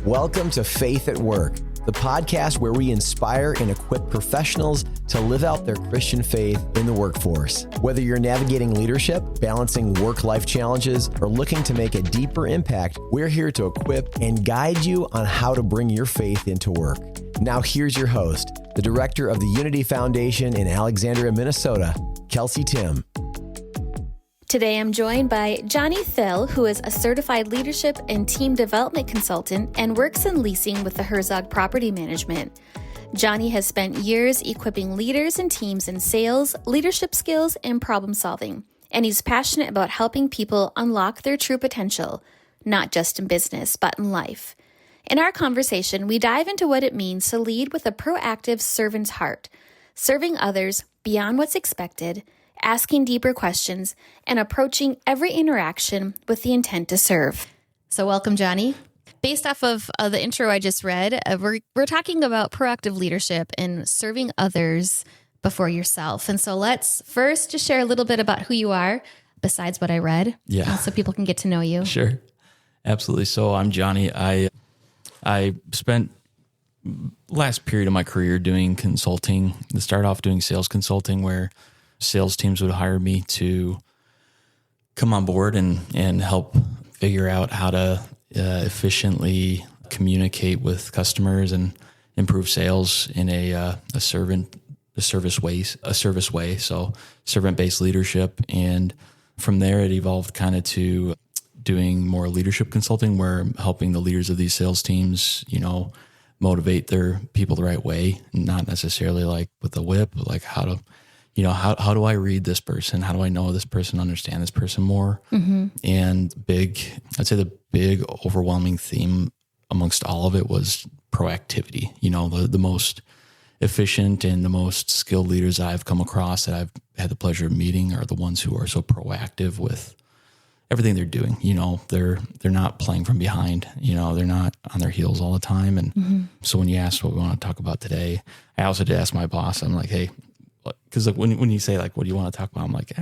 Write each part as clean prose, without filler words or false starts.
Welcome to Faith at Work, the podcast where we inspire and equip professionals to live out their Christian faith in the workforce. Whether you're navigating leadership, balancing work-life challenges, or looking to make a deeper impact, we're here to equip and guide you on how to bring your faith into work. Now here's your host, the director of the Unity Foundation in Alexandria, Minnesota, Kelsey Tim. Today, I'm joined by Johnny Thill, who is a certified leadership and team development consultant and works in leasing with the Herzog Property Management. Johnny has spent years equipping leaders and teams in sales, leadership skills, and problem solving, and he's passionate about helping people unlock their true potential, not just in business, but in life. In our conversation, we dive into what it means to lead with a proactive servant's heart, serving others beyond what's expected, asking deeper questions, and approaching every interaction with the intent to serve. So welcome, Johnny. Based off of the intro I just read, we're talking about proactive leadership and serving others before yourself. And so let's first just share a little bit about who you are, besides what I read, so people can get to know you. Sure. Absolutely. So I'm Johnny. I spent last period of my career doing consulting. To start off doing sales consulting, where sales teams would hire me to come on board and help figure out how to efficiently communicate with customers and improve sales in a service way. So servant-based leadership. And from there, it evolved kind of to doing more leadership consulting, where I'm helping the leaders of these sales teams, motivate their people the right way, not necessarily like with a whip, but like how do I read this person? How do I know this person, understand this person more? Mm-hmm. And I'd say the big overwhelming theme amongst all of it was proactivity. The most efficient and the most skilled leaders I've come across that I've had the pleasure of meeting are the ones who are so proactive with everything they're doing. They're not playing from behind, they're not on their heels all the time. And so when you asked what we want to talk about today, I also did ask my boss, I'm like, hey, because when you say like, what do you want to talk about? I'm like,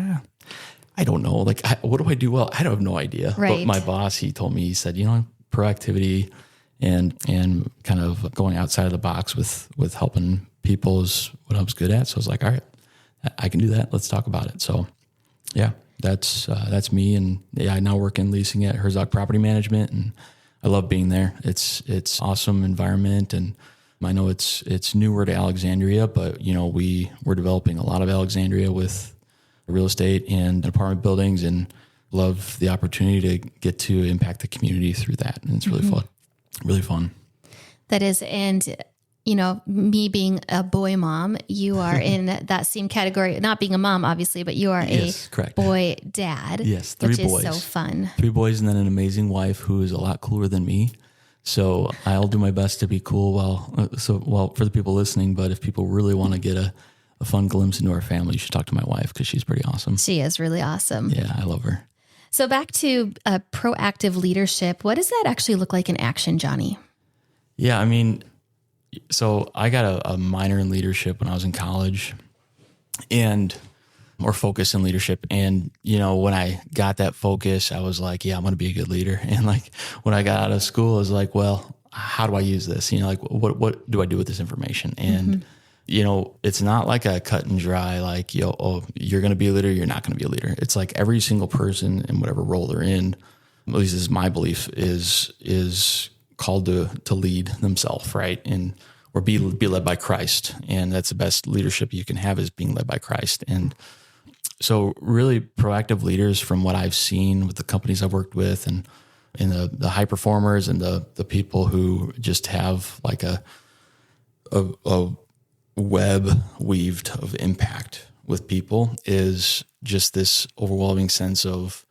I don't know. Like, what do I do well? I don't have no idea. Right. But my boss, he told me, he said, proactivity and kind of going outside of the box with helping people is what I was good at. So I was like, all right, I can do that. Let's talk about it. So yeah, that's me. And yeah, I now work in leasing at Herzog Property Management, and I love being there. It's awesome environment, and I know it's newer to Alexandria, but we're developing a lot of Alexandria with real estate and apartment buildings, and love the opportunity to get to impact the community through that. And it's really fun. That is, and me being a boy mom, you are in that same category, not being a mom, obviously, but you are correct. Boy dad. Yes, 3 boys. Which is so fun. 3 boys, and then an amazing wife who is a lot cooler than me. So I'll do my best to be cool for the people listening. But if people really want to get a fun glimpse into our family, you should talk to my wife, because she's pretty awesome. She is really awesome. Yeah, I love her. So back to proactive leadership. What does that actually look like in action, Johnny? Yeah, so I got a minor in leadership when I was in college, and more focus in leadership. And, when I got that focus, I was like, yeah, I'm going to be a good leader. And like, when I got out of school, I was like, well, how do I use this? What do I do with this information? And, it's not like a cut and dry, like, you're going to be a leader, you're not going to be a leader. It's like every single person in whatever role they're in, at least this is my belief, is called to lead themselves, right? Or be led by Christ. And that's the best leadership you can have, is being led by Christ. And so really proactive leaders, from what I've seen with the companies I've worked with, and the high performers and the people who just have like a web weaved of impact with people, is just this overwhelming sense of,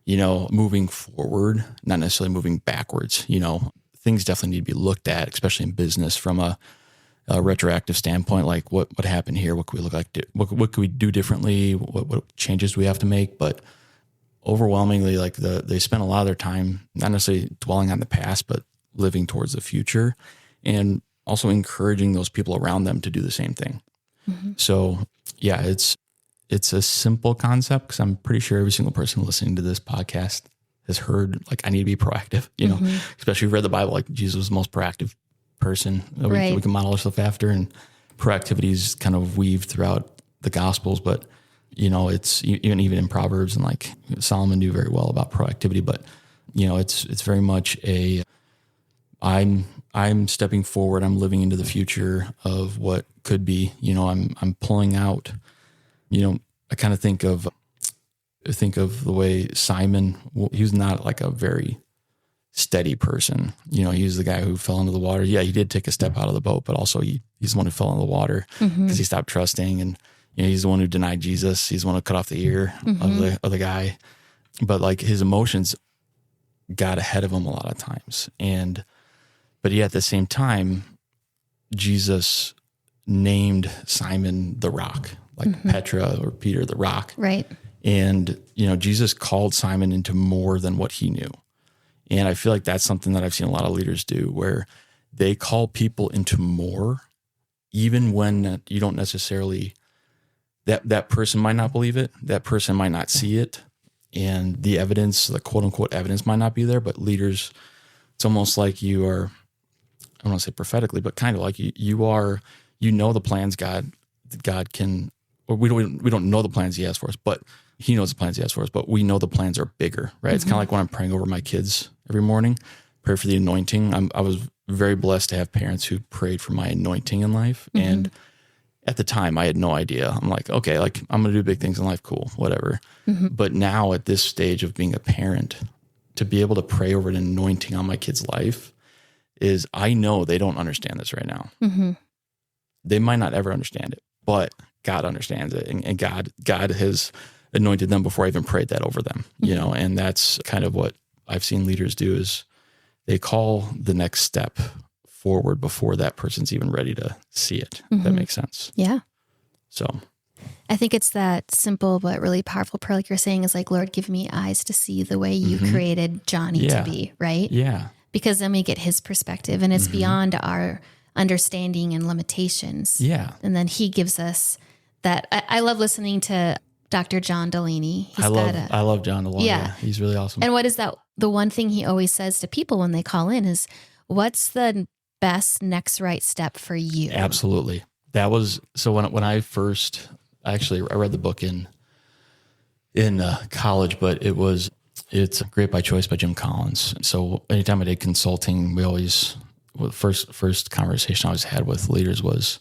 moving forward, not necessarily moving backwards. Things definitely need to be looked at, especially in business, from a retroactive standpoint, like what happened here, what could we look like, what could we do differently, what changes do we have to make. But overwhelmingly, like they spend a lot of their time not necessarily dwelling on the past, but living towards the future, and also encouraging those people around them to do the same thing. Mm-hmm. So yeah, it's a simple concept, because I'm pretty sure every single person listening to this podcast has heard, like, I need to be proactive, especially if you've read the Bible, like Jesus was the most proactive person that we can model ourselves after. And proactivity is kind of weaved throughout the Gospels, but it's even in Proverbs, and like Solomon knew very well about proactivity, but it's very much I'm stepping forward. I'm living into the future of what could be, I'm pulling out, I kind of think of the way Simon, he was not like a very steady person. He was the guy who fell into the water. Yeah, he did take a step out of the boat, but also he's the one who fell in the water because he stopped trusting. And he's the one who denied Jesus. He's the one who cut off the ear of the guy. But like his emotions got ahead of him a lot of times. But yet at the same time, Jesus named Simon the Rock, like Petra or Peter the Rock. Right. And, Jesus called Simon into more than what he knew. And I feel like that's something that I've seen a lot of leaders do, where they call people into more, even when you don't necessarily, that person might not believe it, that person might not see it, and the evidence, the quote unquote evidence might not be there, but leaders, it's almost like you are, I don't want to say prophetically, but kind of like you are, the plans God can, or we don't know the plans he has for us, but he knows the plans he has for us, but we know the plans are bigger, right? It's kind of like when I'm praying over my kids every morning, pray for the anointing. I was very blessed to have parents who prayed for my anointing in life. And at the time I had no idea. I'm like, okay, like I'm going to do big things in life. Cool, whatever. But now at this stage of being a parent, to be able to pray over an anointing on my kid's life is, I know they don't understand this right now. They might not ever understand it, but God understands it. And God has anointed them before I even prayed that over them, and that's kind of what I've seen leaders do, is they call the next step forward before that person's even ready to see it. If that makes sense. Yeah. So I think it's that simple but really powerful prayer, like you're saying, is like, Lord, give me eyes to see the way you created Johnny to be, right? Yeah. Because then we get his perspective, and it's beyond our understanding and limitations. Yeah. And then he gives us that. I love listening to Dr. John Delaney. I love John Delaney. Yeah. He's really awesome. And what is that? The one thing he always says to people when they call in is, what's the best next right step for you? Absolutely. That was, so when I first, I read the book in college, but it's Great by Choice by Jim Collins. So anytime I did consulting, the first conversation I always had with leaders was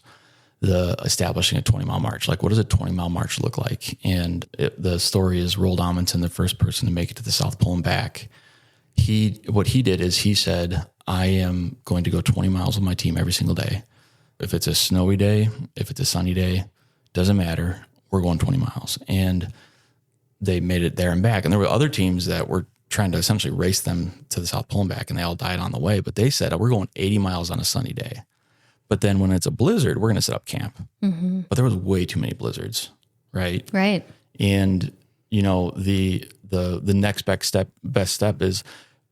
the establishing a 20-mile march. Like, what does a 20-mile march look like? And the story is Roald Amundsen, the first person to make it to the South Pole and back. What he did is he said, I am going to go 20 miles with my team every single day. If it's a snowy day, if it's a sunny day, doesn't matter. We're going 20 miles. And they made it there and back. And there were other teams that were trying to essentially race them to the South Pole and back, and they all died on the way. But they said, we're going 80 miles on a sunny day. But then when it's a blizzard, we're going to set up camp. But there was way too many blizzards, right? Right. And, the next best step is,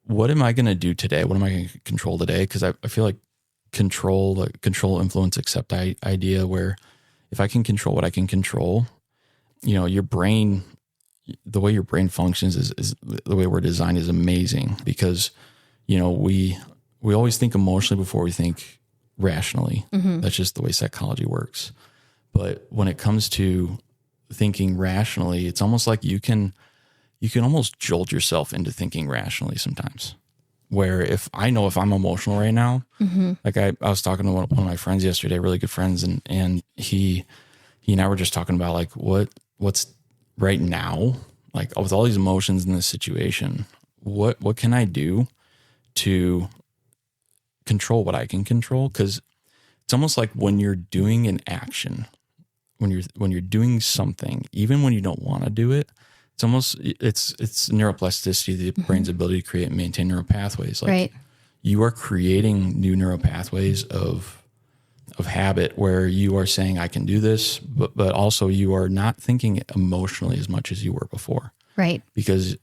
what am I going to do today? What am I going to control today? Because I feel like control, influence, accept idea, where if I can control what I can control, your brain, the way your brain functions is the way we're designed is amazing, because, we always think emotionally before we think rationally. That's just the way psychology works. But when it comes to thinking rationally, it's almost like you can almost jolt yourself into thinking rationally sometimes, where if I'm emotional right now, like I was talking to one of my friends yesterday, really good friends, and he and I were just talking about like what's right now, like with all these emotions in this situation, what can I do to control what I can control? Because it's almost like when you're doing an action, when you're doing something, even when you don't want to do it, it's neuroplasticity, the brain's ability to create and maintain neural pathways. Like, right. You are creating new neural pathways of habit, where you are saying, I can do this, but also you are not thinking emotionally as much as you were before. Right. Because,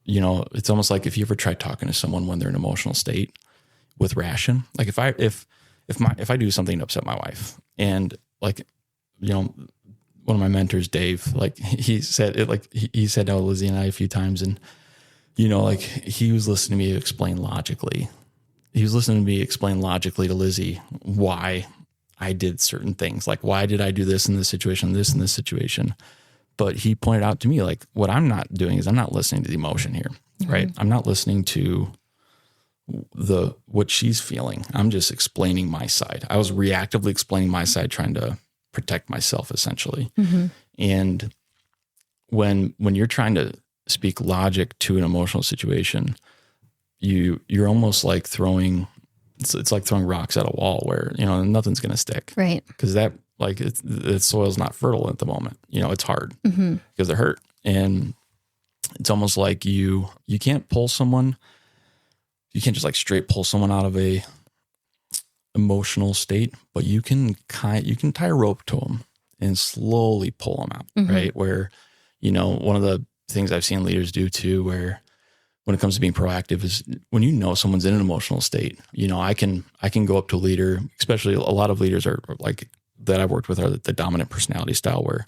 it's almost like if you ever try talking to someone when they're in an emotional state with ration, like if I do something to upset my wife, and like, one of my mentors, Dave, like he said to Lizzie and I a few times, and like he was listening to me explain logically. He was listening to me explain logically to Lizzie why I did certain things. Like, why did I do this in this situation, this in this situation? But he pointed out to me, like, what I'm not doing is I'm not listening to the emotion here, right? I'm not listening to what she's feeling. I'm just explaining my side. I was reactively explaining my side, trying to protect myself, essentially. And when you're trying to speak logic to an emotional situation, you're almost like throwing, it's like throwing rocks at a wall where, nothing's going to stick. Right. Because that, like, the soil's not fertile at the moment. It's hard because it hurt. And it's almost like you can't pull someone, you can't just like straight pull someone out of a emotional state, but you can tie a rope to them and slowly pull them out, right? Where, one of the things I've seen leaders do too, where when it comes to being proactive, is when someone's in an emotional state, I can go up to a leader, especially a lot of leaders are like that I've worked with are the dominant personality style, where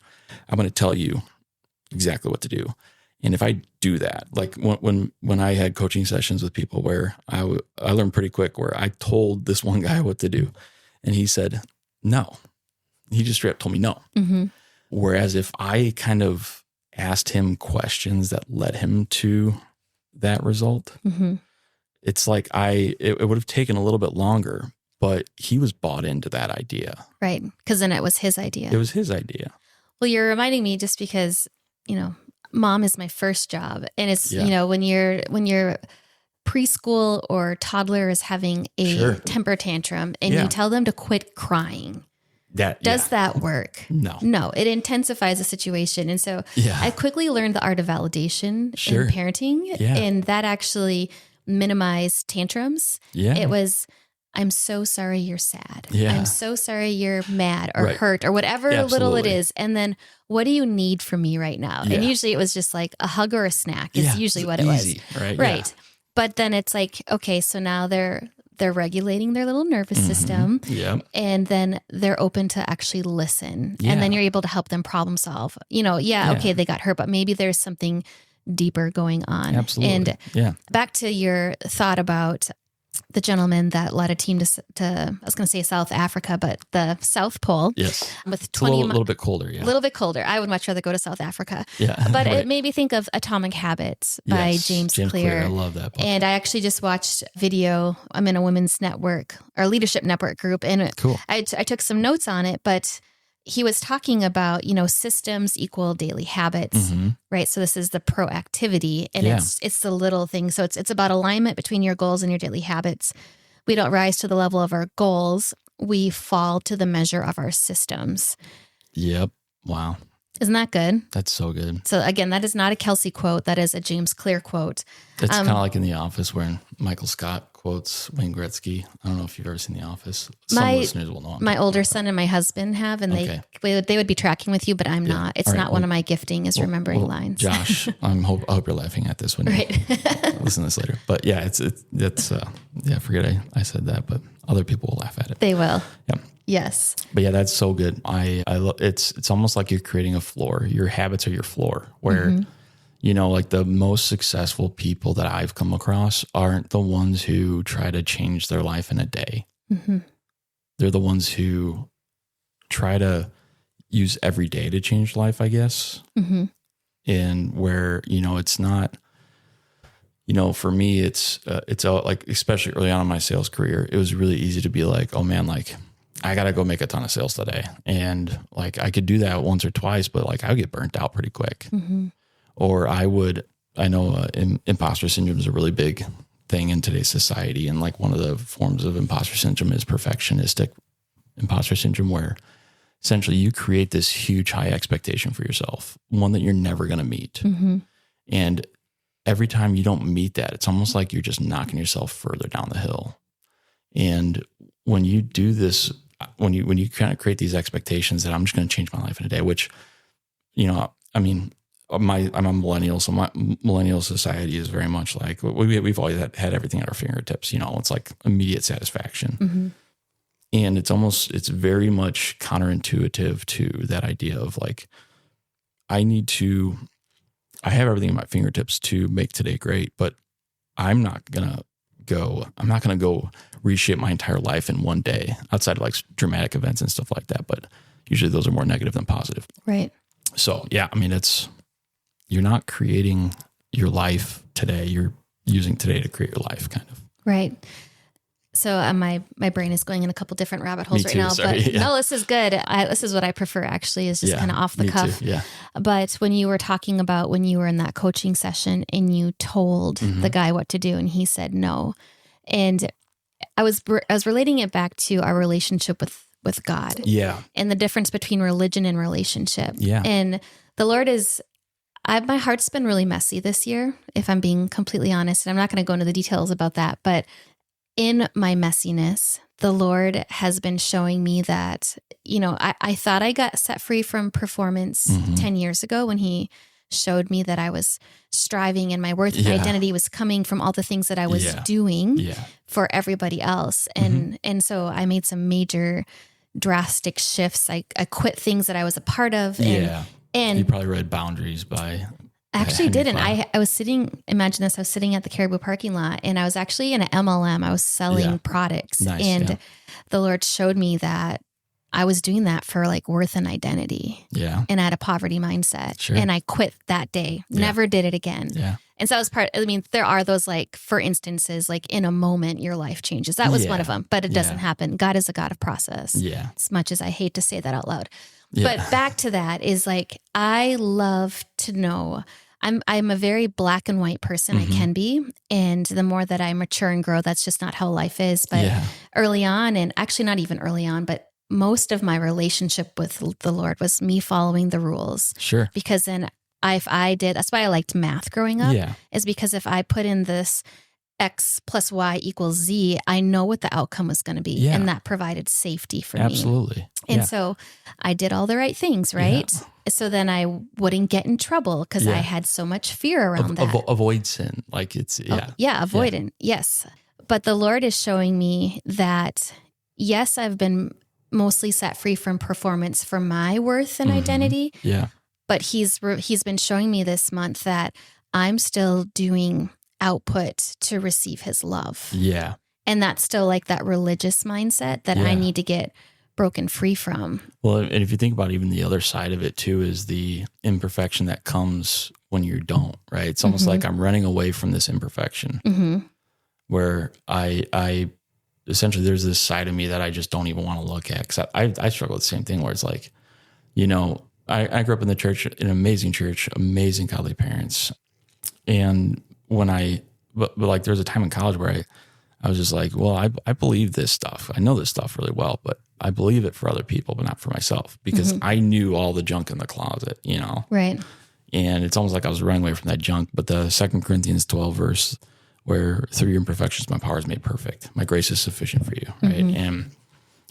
I'm going to tell you exactly what to do. And if I do that, like when I had coaching sessions with people where I learned pretty quick, where I told this one guy what to do and he said, no, he just straight up told me no. Whereas if I kind of asked him questions that led him to that result, it's like it would have taken a little bit longer, but he was bought into that idea. Right. Because then it was his idea. It was his idea. Well, you're reminding me just because, mom is my first job. And it's, when your preschool or toddler is having a temper tantrum and you tell them to quit crying. Does that work? No, it intensifies the situation. And so I quickly learned the art of validation in parenting, and that actually minimized tantrums. It was, I'm so sorry you're sad. I'm so sorry you're mad or hurt or whatever little it is. And then what do you need from me right now? And usually it was just like a hug or a snack is usually what it was. Right. Yeah. But then it's like, okay, so now they're regulating their little nervous system, and then they're open to actually listen. And then you're able to help them problem solve. Okay, they got hurt, but maybe there's something deeper going on. Absolutely. And back to your thought about the gentleman that led a team to I was going to say South Africa, but the South Pole. Yes. With 20 a little bit colder. A little bit colder. I would much rather go to South Africa. Yeah. But it made me think of Atomic Habits by James Clear. I love that book. And I actually just watched video. I'm in a women's network or leadership network group, and I took some notes on it, but he was talking about, systems equal daily habits, right? So this is the proactivity, and it's the little things. So it's about alignment between your goals and your daily habits. We don't rise to the level of our goals. We fall to the measure of our systems. Yep. Wow. Isn't that good? That's so good. So again, that is not a Kelsey quote. That is a James Clear quote. It's kind of like in The Office where Michael Scott quotes Wayne Gretzky. I don't know if you've ever seen The Office. Some listeners will know. My older son and my husband have, and they would be tracking with you, but I'm not. It's not one of my gifting is remembering lines. Josh, I hope you're laughing at this when you listen to this later. But forget I said that, but other people will laugh at it. They will. Yeah. Yes. But that's so good. I it's almost like you're creating a floor. Your habits are your floor where, like the most successful people that I've come across aren't the ones who try to change their life in a day. They're the ones who try to use every day to change life, I guess. And where, it's not, for me, it's like, especially early on in my sales career, it was really easy to be like, oh man, like, I got to go make a ton of sales today. And like, I could do that once or twice, but like I would get burnt out pretty quick. Or I know imposter syndrome is a really big thing in today's society. And like one of the forms of imposter syndrome is perfectionistic imposter syndrome, where essentially you create this huge high expectation for yourself, one that you're never going to meet. And every time you don't meet that, it's almost like you're just knocking yourself further down the hill. And when you do this, when you kind of create these expectations that I'm just going to change my life in a day, which, I'm a millennial, so my millennial society is very much like we've always had everything at our fingertips. It's like immediate satisfaction, and it's very much counterintuitive to that idea of like I need to I have everything at my fingertips to make today great, but I'm not going to go reshape my entire life in one day outside of like dramatic events and stuff like that. But usually those are more negative than positive. Right. So yeah, I mean, you're not creating your life today. You're using today to create your life, kind of. Right. So my brain is going in a couple different rabbit holes right now, sorry, but yeah. no, this is good. This is what I prefer actually, is just kind of off the cuff. Too, yeah. But when you were talking about when you were in that coaching session and you told the guy what to do and he said no, and I was relating it back to our relationship with God. Yeah. And the difference between religion and relationship. Yeah. And the Lord my heart's been really messy this year, if I'm being completely honest. And I'm not going to go into the details about that, but in my messiness, the Lord has been showing me that, I thought I got set free from performance 10 years ago when he showed me that I was striving and my worth and identity was coming from all the things that I was doing for everybody else. And so I made some major drastic shifts. I quit things that I was a part of. And you probably read Boundaries by... I actually didn't. I was sitting, imagine this, I was sitting at the Caribou parking lot and I was actually in an MLM. I was selling products. Nice, and the Lord showed me that I was doing that for like worth and identity. Yeah. And I had a poverty mindset. Sure. And I quit that day. Never did it again. Yeah. And so that was there are those like, for instances, like in a moment, your life changes. That was one of them, but it doesn't happen. God is a God of process. Yeah. As much as I hate to say that out loud. Yeah. But back to that is like, I love to know, I'm a very black and white person. I can be. And the more that I mature and grow, that's just not how life is. But early on, and actually not even early on, but most of my relationship with the Lord was me following the rules. Sure. Because then if I did, that's why I liked math growing up, is because if I put in this X plus Y equals Z, I know what the outcome was going to be. Yeah. And that provided safety for me. Absolutely. And so I did all the right things, right? Yeah. So then I wouldn't get in trouble because I had so much fear around that. Avoid sin. Like it's, avoidant. Yeah. Yes. But the Lord is showing me that, yes, I've been mostly set free from performance for my worth and identity. Yeah. But he's been showing me this month that I'm still doing output to receive his love. Yeah. And that's still like that religious mindset that I need to get broken free from. Well, and if you think about even the other side of it too, is the imperfection that comes when you don't, right? It's almost like I'm running away from this imperfection where I essentially, there's this side of me that I just don't even want to look at. Cause I struggle with the same thing where it's like, I grew up in the church, an amazing church, amazing godly parents. And but like there was a time in college where I was just like, well, I believe this stuff. I know this stuff really well, but I believe it for other people, but not for myself because I knew all the junk in the closet, Right. And it's almost like I was running away from that junk. But the 2 Corinthians 12 verse where through your imperfections, my power is made perfect. My grace is sufficient for you. Right. And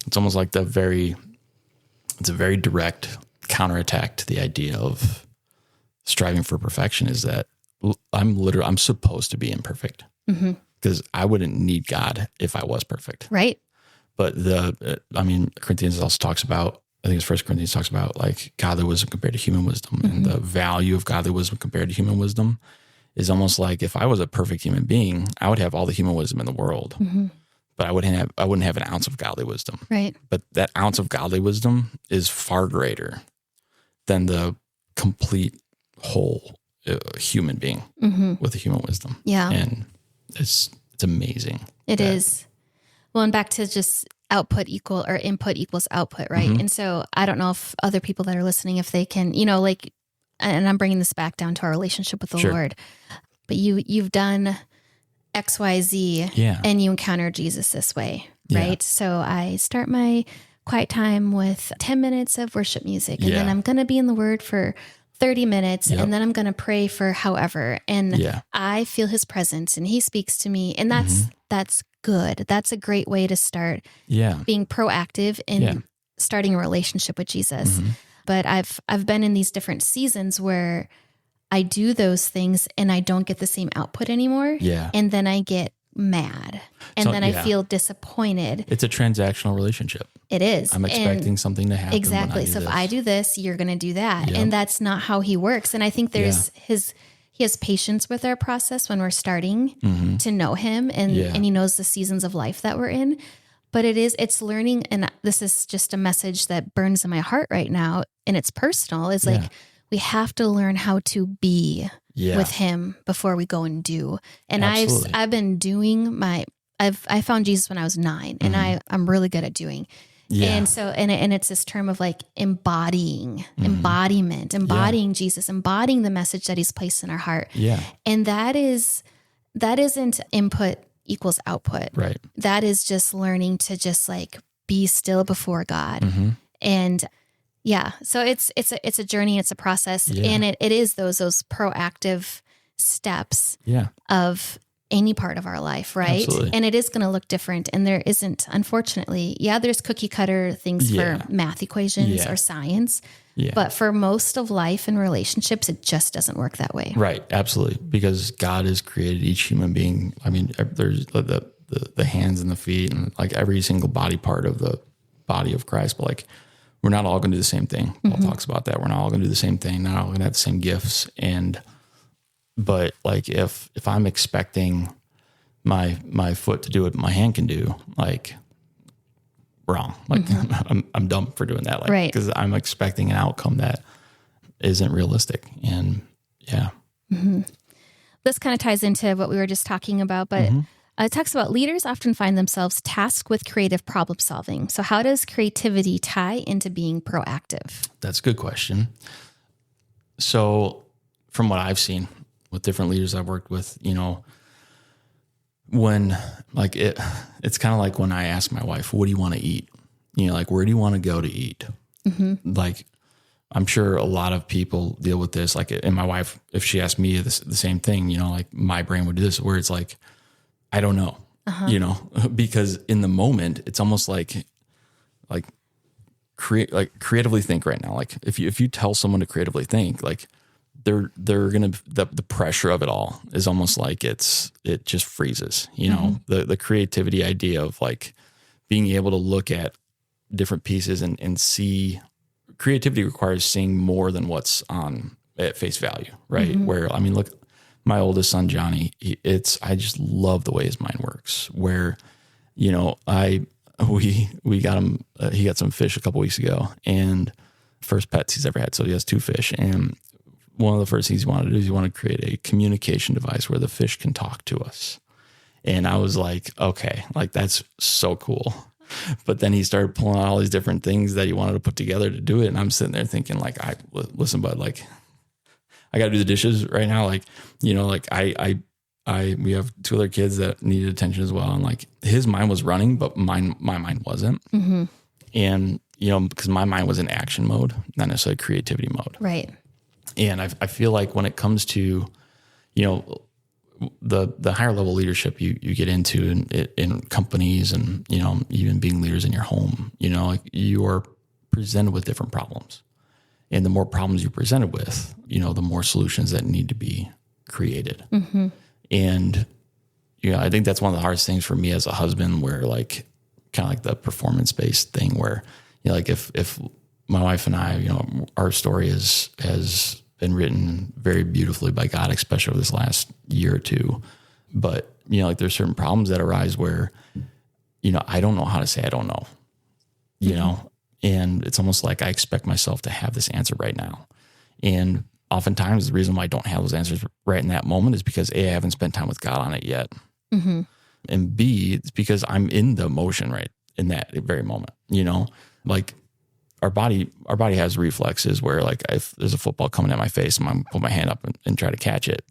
it's almost like it's a very direct counterattack to the idea of striving for perfection is that I'm supposed to be imperfect because I wouldn't need God if I was perfect. Right. But Corinthians also talks about, I think it's 1 Corinthians talks about like godly wisdom compared to human wisdom and the value of godly wisdom compared to human wisdom is almost like if I was a perfect human being, I would have all the human wisdom in the world, but I wouldn't have an ounce of godly wisdom. Right. But that ounce of godly wisdom is far greater than the complete whole human being with a human wisdom. Yeah. And it's amazing. It is. Well, and back to just input equals output, right? And so I don't know if other people that are listening, if they can, and I'm bringing this back down to our relationship with the Lord, but you've done X, Y, Z and you encounter Jesus this way, right? Yeah. So I start my quiet time with 10 minutes of worship music and then I'm going to be in the Word for 30 minutes and then I'm going to pray for however. And I feel his presence and he speaks to me and that's good. That's a great way to start being proactive in starting a relationship with Jesus. But I've been in these different seasons where I do those things and I don't get the same output anymore. Yeah. And then I get mad. And then I feel disappointed. It's a transactional relationship. It is. I'm expecting something to happen. Exactly. So if I do this, you're going to do that. Yep. And that's not how he works. And I think he has patience with our process when we're starting to know him, and he knows the seasons of life that we're in. But it's learning. And this is just a message that burns in my heart right now. And it's personal. It's like, we have to learn how to be with him before we go and do. And Absolutely. I've been doing I found Jesus when I was 9, and I'm really good at doing. Yeah. And so, and it's this term of like embodying Jesus, embodying the message that he's placed in our heart. Yeah. And that isn't input equals output. Right. That is just learning to just like be still before God. And so it's a journey, it's a process. And it is those proactive steps of any part of our life, right? Absolutely. And it is going to look different. And there isn't, unfortunately, there's cookie cutter things for math equations or science. Yeah. But for most of life and relationships, it just doesn't work that way. Right. Absolutely. Because God has created each human being. I mean, there's the hands and the feet and like every single body part of the body of Christ. But like, we're not all going to do the same thing. Paul talks about that. We're not all going to do the same thing. Not all going to have the same gifts. But like, if I'm expecting my foot to do what my hand can do, like, wrong. Like I'm dumb for doing that. Like, right. Because I'm expecting an outcome that isn't realistic. And this kind of ties into what we were just talking about, but it talks about leaders often find themselves tasked with creative problem solving. So how does creativity tie into being proactive? That's a good question. So from what I've seen with different leaders I've worked with, when like it's kind of like when I ask my wife, what do you want to eat? Like, where do you want to go to eat? Like, I'm sure a lot of people deal with this. Like, and my wife, if she asked me the same thing, like my brain would do this, where it's like, I don't know, because in the moment, it's almost like creatively think right now. Like if you tell someone to creatively think, like they're going to, the pressure of it all is almost like it just freezes, the creativity idea of like being able to look at different pieces and see. Creativity requires seeing more than what's on at face value, right? Where, I mean, look, my oldest son, Johnny, I just love the way his mind works, where, we got him, he got some fish a couple weeks ago, and first pets he's ever had. So he has 2 fish. And one of the first things he wanted to do is he wanted to create a communication device where the fish can talk to us. And I was like, okay, like that's so cool. But then he started pulling out all these different things that he wanted to put together to do it. And I'm sitting there thinking like, listen, bud, like I got to do the dishes right now. Like, like we have 2 other kids that needed attention as well. And like his mind was running, but my mind wasn't. And, because my mind was in action mode, not necessarily creativity mode. Right. And I feel like when it comes to, the higher level leadership you get into in companies and, even being leaders in your home, like you are presented with different problems. And the more problems you're presented with, the more solutions that need to be created. And, I think that's one of the hardest things for me as a husband, where like, kind of like the performance-based thing where, like if my wife and I, our story has been written very beautifully by God, especially over this last year or 2. But, like there's certain problems that arise where, I don't know how to say, I don't know, and it's almost like I expect myself to have this answer right now. And oftentimes the reason why I don't have those answers right in that moment is because A, I haven't spent time with God on it yet. And B, it's because I'm in the emotion right in that very moment, like our body has reflexes where like if there's a football coming at my face, I'm going to put my hand up and try to catch it.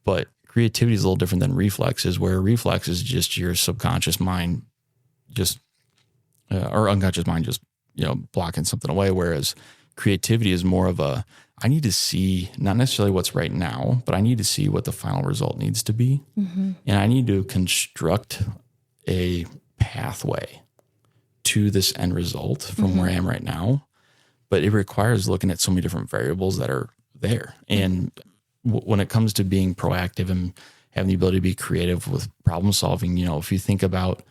But creativity is a little different than reflexes, where reflex is just your subconscious mind or unconscious mind just, blocking something away. Whereas creativity is more of I need to see not necessarily what's right now, but I need to see what the final result needs to be. And I need to construct a pathway to this end result from where I am right now. But it requires looking at so many different variables that are there. And when it comes to being proactive and having the ability to be creative with problem solving. If you think about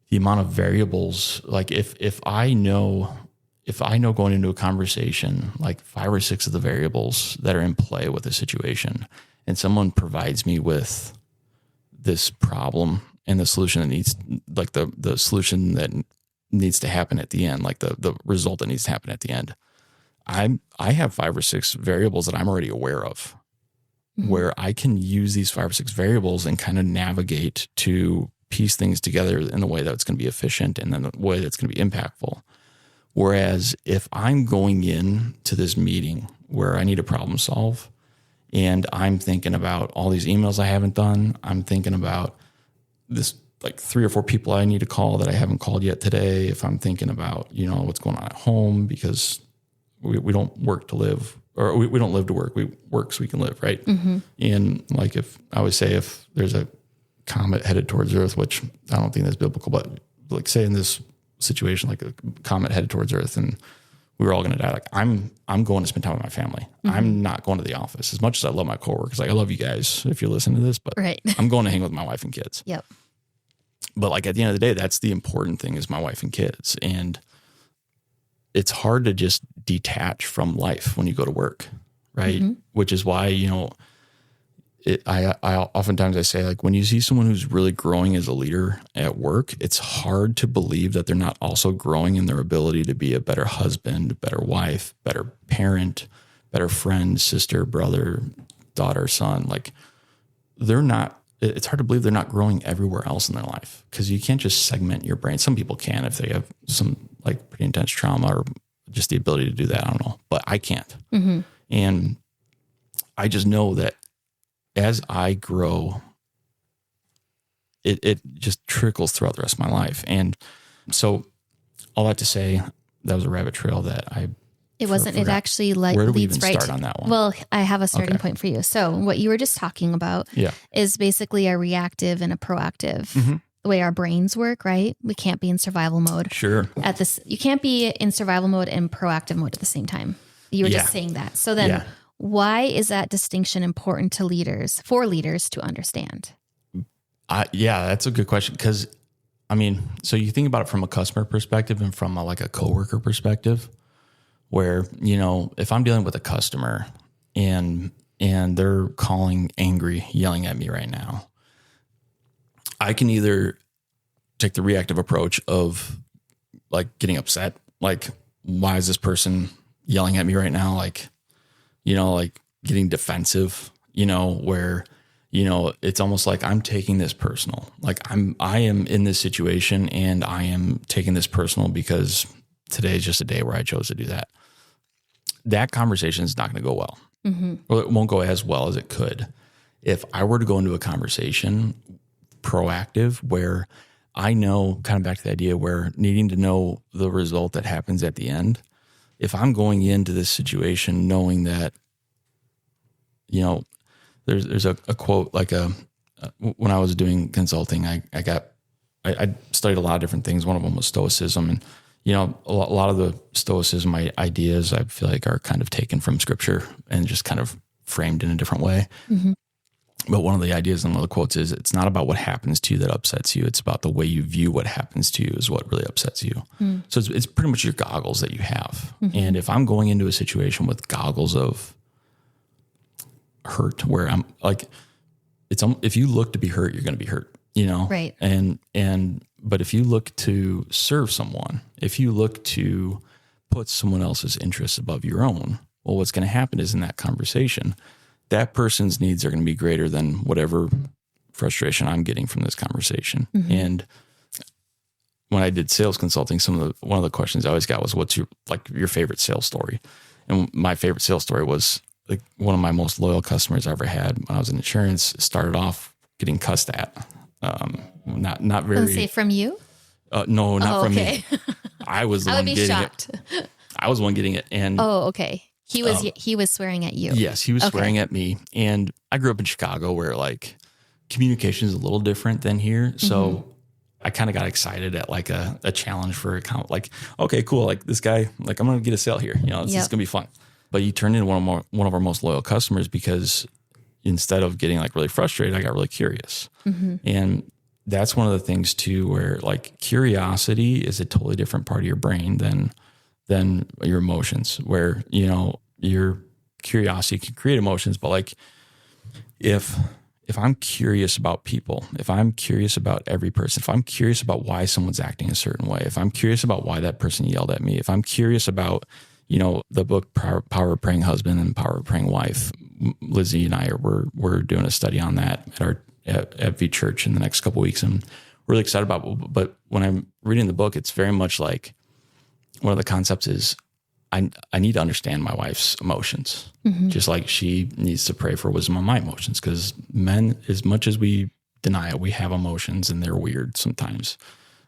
the amount of variables, like if I know going into a conversation, like 5 or 6 of the variables that are in play with a situation, and someone provides me with this problem and the solution that needs, like the solution that needs to happen at the end, like the result that needs to happen at the end, I have 5 or 6 variables that I'm already aware of, where I can use these 5 or 6 variables and kind of navigate to piece things together in the way that's going to be efficient and then the way that's going to be impactful. Whereas if I'm going in to this meeting where I need to problem solve and I'm thinking about all these emails I haven't done, I'm thinking about this like 3 or 4 people I need to call that I haven't called yet today. If I'm thinking about, what's going on at home, because we don't work to live, or we don't live to work. We work so we can live, right? And like if there's a comet headed towards Earth, which I don't think that's biblical, but like say in this situation, like a comet headed towards Earth and we were all going to die. Like I'm going to spend time with my family. I'm not going to the office as much as I love my coworkers. Like I love you guys if you're listening to this, but I'm going to hang with my wife and kids. Yep. But like at the end of the day, that's the important thing is my wife and kids. And it's hard to just detach from life when you go to work. Right. Which is why, I oftentimes I say, like, when you see someone who's really growing as a leader at work, it's hard to believe that they're not also growing in their ability to be a better husband, better wife, better parent, better friend, sister, brother, daughter, son. Like it's hard to believe they're not growing everywhere else in their life, because you can't just segment your brain. Some people can if they have some like pretty intense trauma or just the ability to do that. I don't know, but I can't. And I just know that as I grow, it just trickles throughout the rest of my life. And so all that to say, that was a rabbit trail that it wasn't, it actually like where do we leads even right start on that one? Well, I have a starting point for you. So what you were just talking about is basically a reactive and a proactive the way our brains work, right? We can't be in survival mode. Sure. You can't be in survival mode and proactive mode at the same time. You were just saying that. So then why is that distinction important to for leaders to understand? That's a good question. Because so you think about it from a customer perspective and from a coworker perspective, where, if I'm dealing with a customer and they're calling angry, yelling at me right now, I can either take the reactive approach of like getting upset. Like, why is this person yelling at me right now? Like getting defensive, where, it's almost like I'm taking this personal. Like I am in this situation and I am taking this personal because today is just a day where I chose to do that. That conversation is not going to go well. Well, it won't go as well as it could. If I were to go into a conversation proactive, where I know, kind of back to the idea where needing to know the result that happens at the end. If I'm going into this situation knowing that, there's a quote, like when I was doing consulting, I studied a lot of different things. One of them was Stoicism, and a lot of the Stoicism ideas I feel like are kind of taken from Scripture and just kind of framed in a different way. But one of the ideas in one of the quotes is, it's not about what happens to you that upsets you. It's about the way you view what happens to you is what really upsets you. So it's pretty much your goggles that you have. And if I'm going into a situation with goggles of hurt, where I'm like, if you look to be hurt, you're going to be hurt, Right. But if you look to serve someone, if you look to put someone else's interests above your own, well, what's going to happen is in that conversation, that person's needs are going to be greater than whatever frustration I'm getting from this conversation. And when I did sales consulting, one of the questions I always got was, what's your favorite sales story? And my favorite sales story was like one of my most loyal customers I ever had when I was in insurance. Started off getting cussed at. Not very. Say from you? No, not from me. I was the one getting shocked. It. I was the one getting it. And okay. He was swearing at you. Yes, he was swearing at me. And I grew up in Chicago, where like communication is a little different than here. So I kind of got excited at like a challenge for account. Like, okay, cool. Like this guy, like I'm going to get a sale here. This is going to be fun. But you turned into one of our most loyal customers because, instead of getting like really frustrated, I got really curious. And that's one of the things too, where like curiosity is a totally different part of your brain than your emotions, where, you know, your curiosity can create emotions, but like if I'm curious about people, if I'm curious about every person, if I'm curious about why someone's acting a certain way, if I'm curious about why that person yelled at me, if I'm curious about, you know, the book Power of Praying Husband and Power of Praying Wife, Lizzie and I we're doing a study on that at V Church in the next couple of weeks, and we're really excited about it. But when I'm reading the book, it's very much like one of the concepts is I need to understand my wife's emotions, just like she needs to pray for wisdom on my emotions. Because men, as much as we deny it, we have emotions, and they're weird sometimes.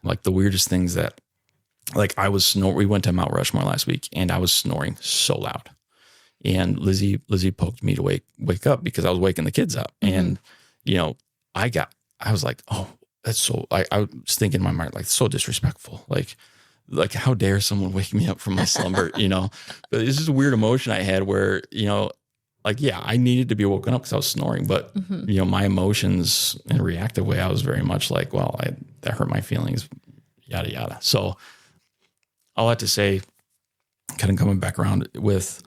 Like the weirdest things that, like I was we went to Mount Rushmore last week, and I was snoring so loud, and Lizzie poked me to wake up because I was waking the kids up, and you know I was like, oh, that's so. I was thinking in my mind, like, so disrespectful, like how dare someone wake me up from my slumber, you know? But it's just a weird emotion I had where, you know, like, yeah, I needed to be woken up because I was snoring, but you know, my emotions in a reactive way, I was very much like, well, that hurt my feelings, yada, yada. So all that to say, kind of coming back around with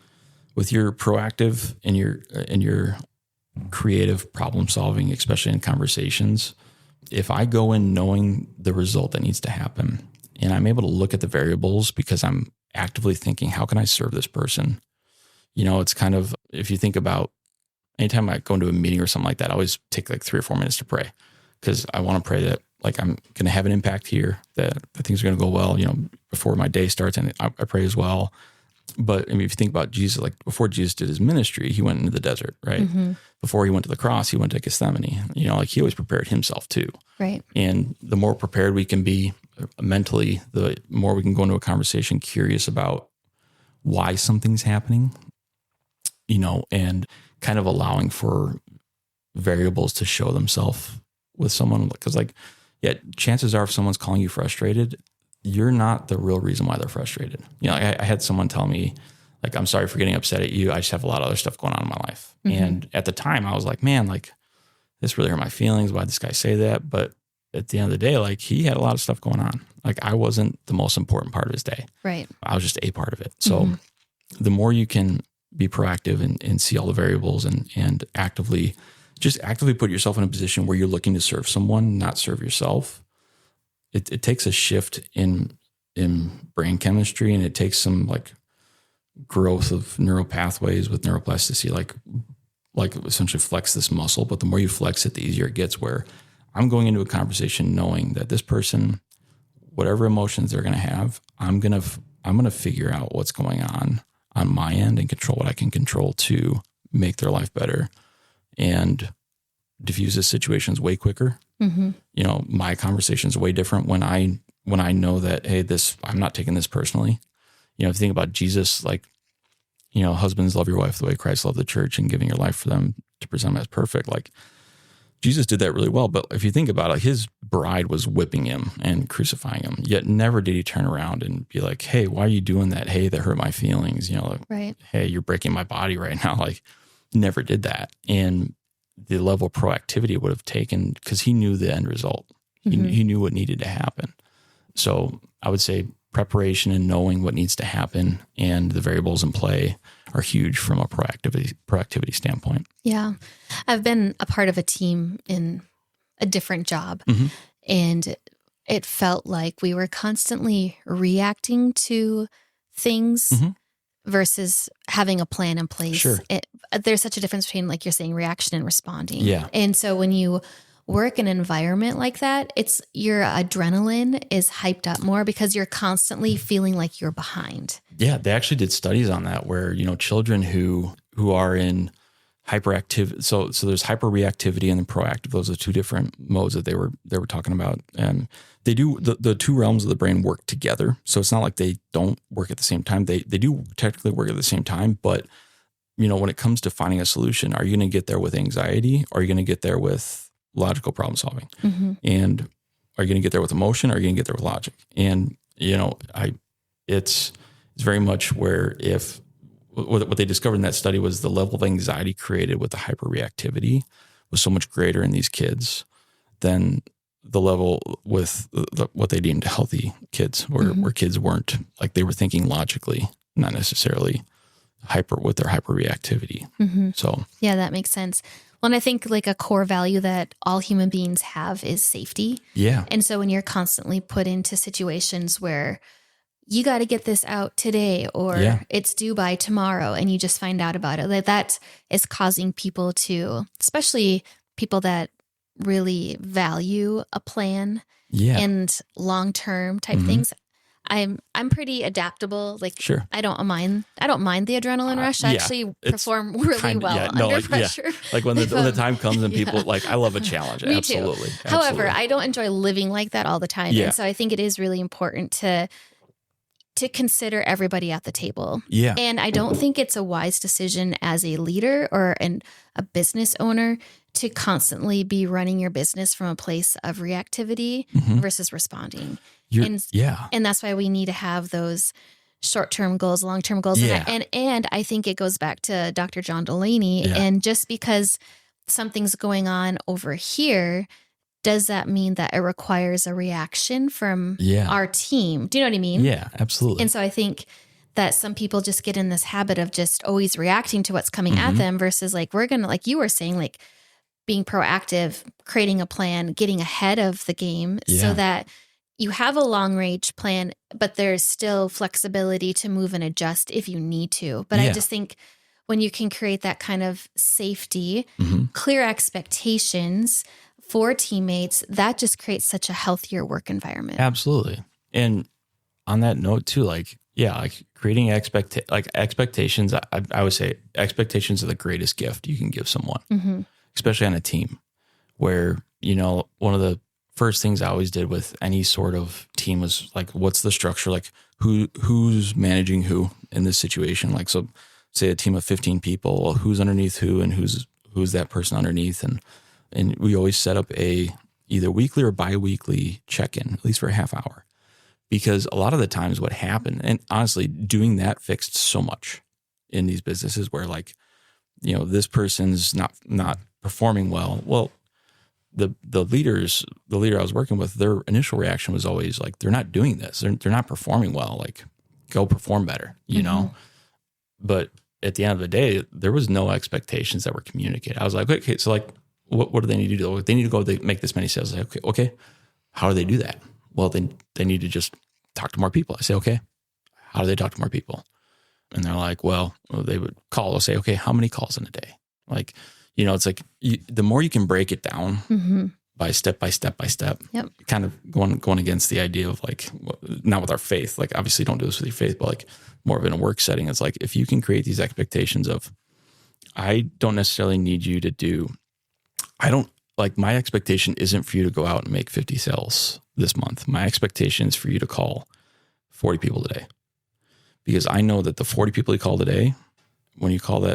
your proactive and your creative problem solving, especially in conversations, if I go in knowing the result that needs to happen, and I'm able to look at the variables because I'm actively thinking, how can I serve this person? You know, it's kind of, if you think about anytime I go into a meeting or something like that, I always take like 3 or 4 minutes to pray, because I want to pray that like I'm going to have an impact here, that things are going to go well, you know, before my day starts, and I pray as well. But I mean, if you think about Jesus, like before Jesus did his ministry, he went into the desert, right? Before he went to the cross, he went to Gethsemane. You know, like he always prepared himself too. Right. And the more prepared we can be mentally, the more we can go into a conversation curious about why something's happening, you know, and kind of allowing for variables to show themselves with someone. Because like, yeah, chances are if someone's calling you frustrated, you're not the real reason why they're frustrated. You know, I had someone tell me, like, I'm sorry for getting upset at you. I just have a lot of other stuff going on in my life. And at the time I was like, man, like this really hurt my feelings. Why'd this guy say that? But at the end of the day, like he had a lot of stuff going on. Like I wasn't the most important part of his day. Right. I was just a part of it. So the more you can be proactive and see all the variables and actively put yourself in a position where you're looking to serve someone, not serve yourself. It takes a shift in brain chemistry, and it takes some like growth of neural pathways with neuroplasticity, like essentially flex this muscle. But the more you flex it, the easier it gets, where I'm going into a conversation knowing that this person, whatever emotions they're going to have, I'm going to figure out what's going on my end and control what I can control to make their life better and diffuse the situations way quicker. You know, my conversation's way different when I know that, hey, I'm not taking this personally. You know, if you think about Jesus, like, you know, husbands, love your wife the way Christ loved the church and giving your life for them to present them as perfect. Like Jesus did that really well. But if you think about it, his bride was whipping him and crucifying him, yet never did he turn around and be like, hey, why are you doing that? Hey, that hurt my feelings. You know, like, right. Hey, you're breaking my body right now. Like never did that. And the level of proactivity it would have taken, because he knew the end result. He knew what needed to happen. So I would say preparation and knowing what needs to happen and the variables in play are huge from a proactivity standpoint. Yeah. I've been a part of a team in a different job, and it felt like we were constantly reacting to things versus having a plan in place. Sure. There's such a difference between, like you're saying, reaction and responding. Yeah. And so when you work in an environment like that, your adrenaline is hyped up more because you're constantly feeling like you're behind. Yeah. They actually did studies on that where, you know, children who are in hyperactive, so there's hyperreactivity and then proactive. Those are 2 different modes that they were talking about. And they do, the 2 realms of the brain work together. So it's not like they don't work at the same time. They do technically work at the same time, but you know, when it comes to finding a solution, are you going to get there with anxiety? Or are you going to get there with logical problem solving? And are you going to get there with emotion? Or are you going to get there with logic? And, you know, it's very much where if what they discovered in that study was the level of anxiety created with the hyperreactivity was so much greater in these kids than the level with what they deemed healthy kids, where kids weren't, like, they were thinking logically, not necessarily with their hyperreactivity. So yeah, that makes sense. Well, and I think like a core value that all human beings have is safety. Yeah. And so when you're constantly put into situations where you got to get this out today or it's due by tomorrow and you just find out about it, like that is causing people to, especially people that really value a plan and long-term type things. I'm pretty adaptable. Like, sure. I don't mind the adrenaline rush. I actually perform really well under pressure. Yeah. Like when the time comes and people like, I love a challenge. Me Absolutely. too. However, I don't enjoy living like that all the time. Yeah. And so I think it is really important to consider everybody at the table. Yeah. And I don't think it's a wise decision as a leader or a business owner to constantly be running your business from a place of reactivity versus responding. And that's why we need to have those short-term goals, long-term goals. Yeah. And I think it goes back to Dr. John Delaney. Yeah. And just because something's going on over here, does that mean that it requires a reaction from our team? Do you know what I mean? Yeah, absolutely. And so I think that some people just get in this habit of just always reacting to what's coming at them versus like, we're going to, like you were saying, like being proactive, creating a plan, getting ahead of the game so that you have a long range plan, but there's still flexibility to move and adjust if you need to. But I just think when you can create that kind of safety, clear expectations for teammates, that just creates such a healthier work environment. Absolutely. And on that note too, like creating expectations, I would say expectations are the greatest gift you can give someone, especially on a team where, one of the first things I always did with any sort of team was like, what's the structure? Like who's managing who in this situation? Like, so say a team of 15 people, well, who's underneath who and who's that person underneath? And we always set up a either weekly or bi-weekly check-in, at least for a half hour. Because a lot of the times what happened, and honestly, doing that fixed so much in these businesses where like, this person's not performing well. Well, the leader I was working with, their initial reaction was always like, they're not doing this. They're not performing well. Like, go perform better, you know? But at the end of the day, there was no expectations that were communicated. I was like, okay, so like, what do they need to do? They need to go make this many sales. Like, okay. How do they do that? Well, they need to just talk to more people. I say, okay, how do they talk to more people? And they're like, well, they would call. They'll say, okay, how many calls in a day? Like, it's like the more you can break it down by step, kind of going against the idea of like, not with our faith, like obviously don't do this with your faith, but like more of in a work setting. It's like, if you can create these expectations of, I don't necessarily need you to do, my expectation isn't for you to go out and make 50 sales this month. My expectation is for you to call 40 people today, because I know that the 40 people you call today, when you call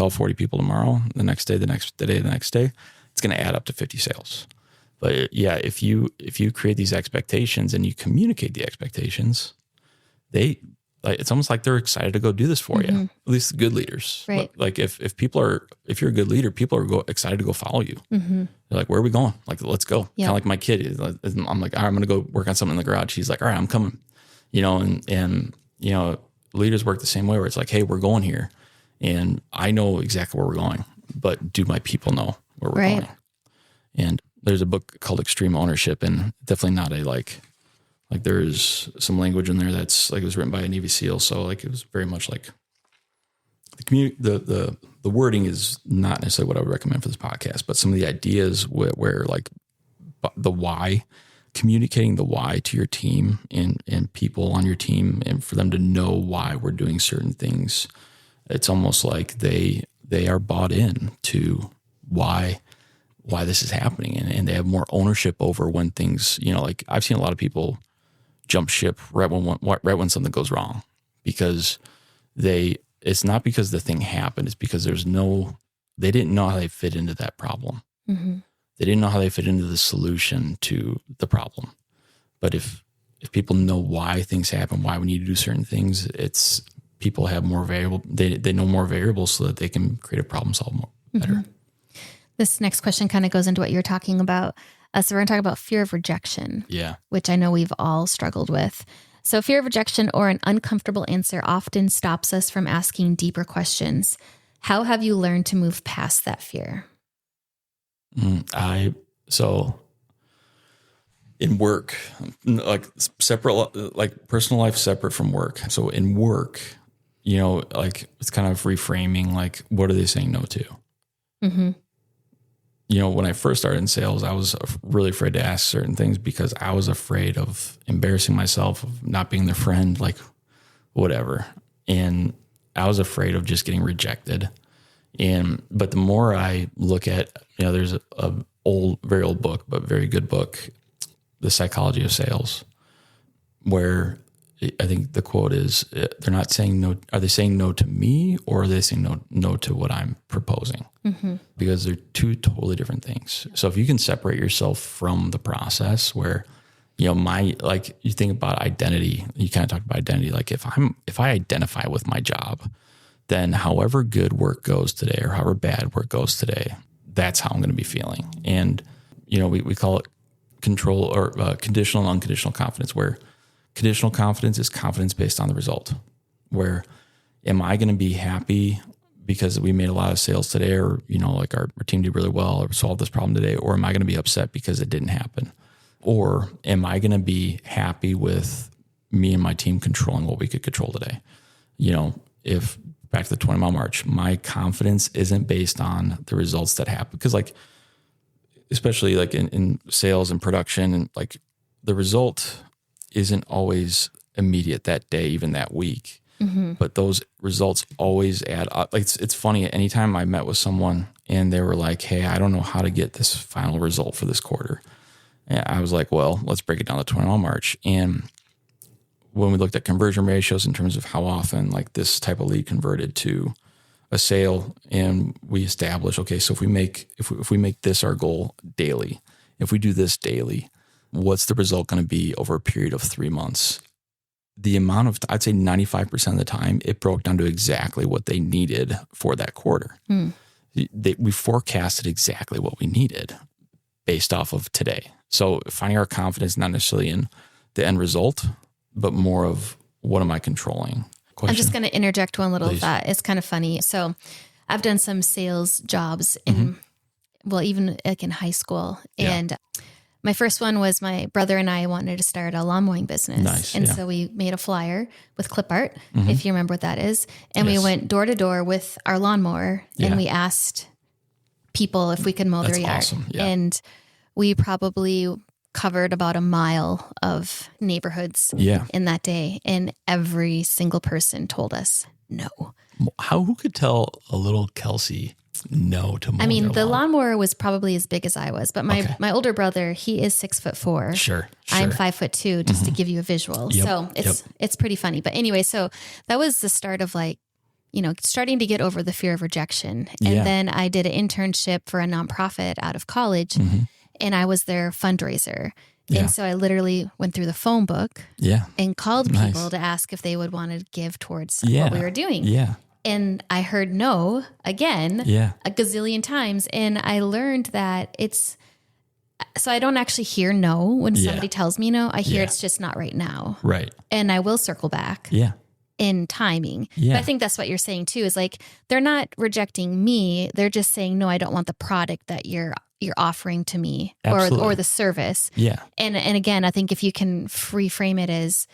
40 people tomorrow, the next day, it's going to add up to 50 sales. But yeah, if you create these expectations and you communicate the expectations, it's almost like they're excited to go do this for you. At least the good leaders. Right. Like if you're a good leader, people are excited to go follow you. They're like, where are we going? Like, let's go. Yeah. Kind of like my kid. I'm like, all right, I'm going to go work on something in the garage. He's like, all right, I'm coming. And leaders work the same way where it's like, hey, we're going here. And I know exactly where we're going, but do my people know where we're going? And there's a book called Extreme Ownership, and definitely not a like there's some language in there that's like, it was written by a Navy SEAL. So like, it was very much like the wording is not necessarily what I would recommend for this podcast, but some of the ideas where like the why, communicating the why to your team and people on your team, and for them to know why we're doing certain things. It's almost like they are bought in to why this is happening, and they have more ownership over when things, like I've seen a lot of people jump ship right when something goes wrong, because it's not because the thing happened, it's because they didn't know how they fit into that problem. They didn't know how they fit into the solution to the problem. But if people know why things happen, why we need to do certain things, people have more variable, they know more variables so that they can create a problem solve more better. Mm-hmm. This next question kind of goes into what you're talking about. So we're going to talk about fear of rejection, which I know we've all struggled with. So fear of rejection or an uncomfortable answer often stops us from asking deeper questions. How have you learned to move past that fear? So in work, like separate, like personal life separate from work. So in work, like it's kind of reframing, like, what are they saying no to? Mm-hmm. When I first started in sales, I was really afraid to ask certain things because I was afraid of embarrassing myself, of not being their friend, like whatever. And I was afraid of just getting rejected. But the more I look at, there's a very old book, but very good book, The Psychology of Sales, where I think the quote is, they're not saying no. Are they saying no to me, or are they saying no to what I'm proposing? Mm-hmm. Because they're two totally different things. So if you can separate yourself from the process where, you think about identity, you kind of talk about identity. Like if I identify with my job, then however good work goes today or however bad work goes today, that's how I'm going to be feeling. And, we call it control or conditional and unconditional confidence, where conditional confidence is confidence based on the result. Where am I going to be happy because we made a lot of sales today, or, like our team did really well or solved this problem today, or am I going to be upset because it didn't happen? Or am I going to be happy with me and my team controlling what we could control today? If back to the 20 mile march, my confidence isn't based on the results that happen. Because especially in sales and production, and like the result isn't always immediate that day, even that week. Mm-hmm. But those results always add up. Like it's funny, anytime I met with someone and they were like, hey, I don't know how to get this final result for this quarter. And I was like, well, let's break it down to 20 mile march. And when we looked at conversion ratios in terms of how often like this type of lead converted to a sale, and we established, okay, so if we make this our goal daily, if we do this daily, what's the result going to be over a period of 3 months? The amount of, I'd say 95% of the time, it broke down to exactly what they needed for that quarter. We forecasted exactly what we needed based off of today. So finding our confidence, not necessarily in the end result, but more of what am I controlling? Question? I'm just going to interject one little thought. It's kind of funny. So I've done some sales jobs in, even like in high school. Yeah. And my first one was my brother and I wanted to start a lawn mowing business. Nice, and so we made a flyer with clip art, if you remember what that is. And we went door to door with our lawnmower and we asked people if we could mow their yard. Awesome. Yeah. And we probably covered about a mile of neighborhoods in that day. And every single person told us no. Who could tell a little Kelsey no to mow the lawnmower was probably as big as I was, but my older brother, he is 6'4". Sure. I'm 5'2", just to give you a visual. Yep. So it's pretty funny. But anyway, so that was the start of starting to get over the fear of rejection. And then I did an internship for a nonprofit out of college, and I was their fundraiser. Yeah. And so I literally went through the phone book and called people to ask if they would want to give towards what we were doing. Yeah. And I heard no again a gazillion times. And I learned that so I don't actually hear no when somebody tells me no. I hear it's just not right now. Right. And I will circle back. Yeah. In timing. Yeah. But I think that's what you're saying too, is like, they're not rejecting me. They're just saying, no, I don't want the product that you're offering to me or the service. Yeah. And again, I think if you can reframe it as,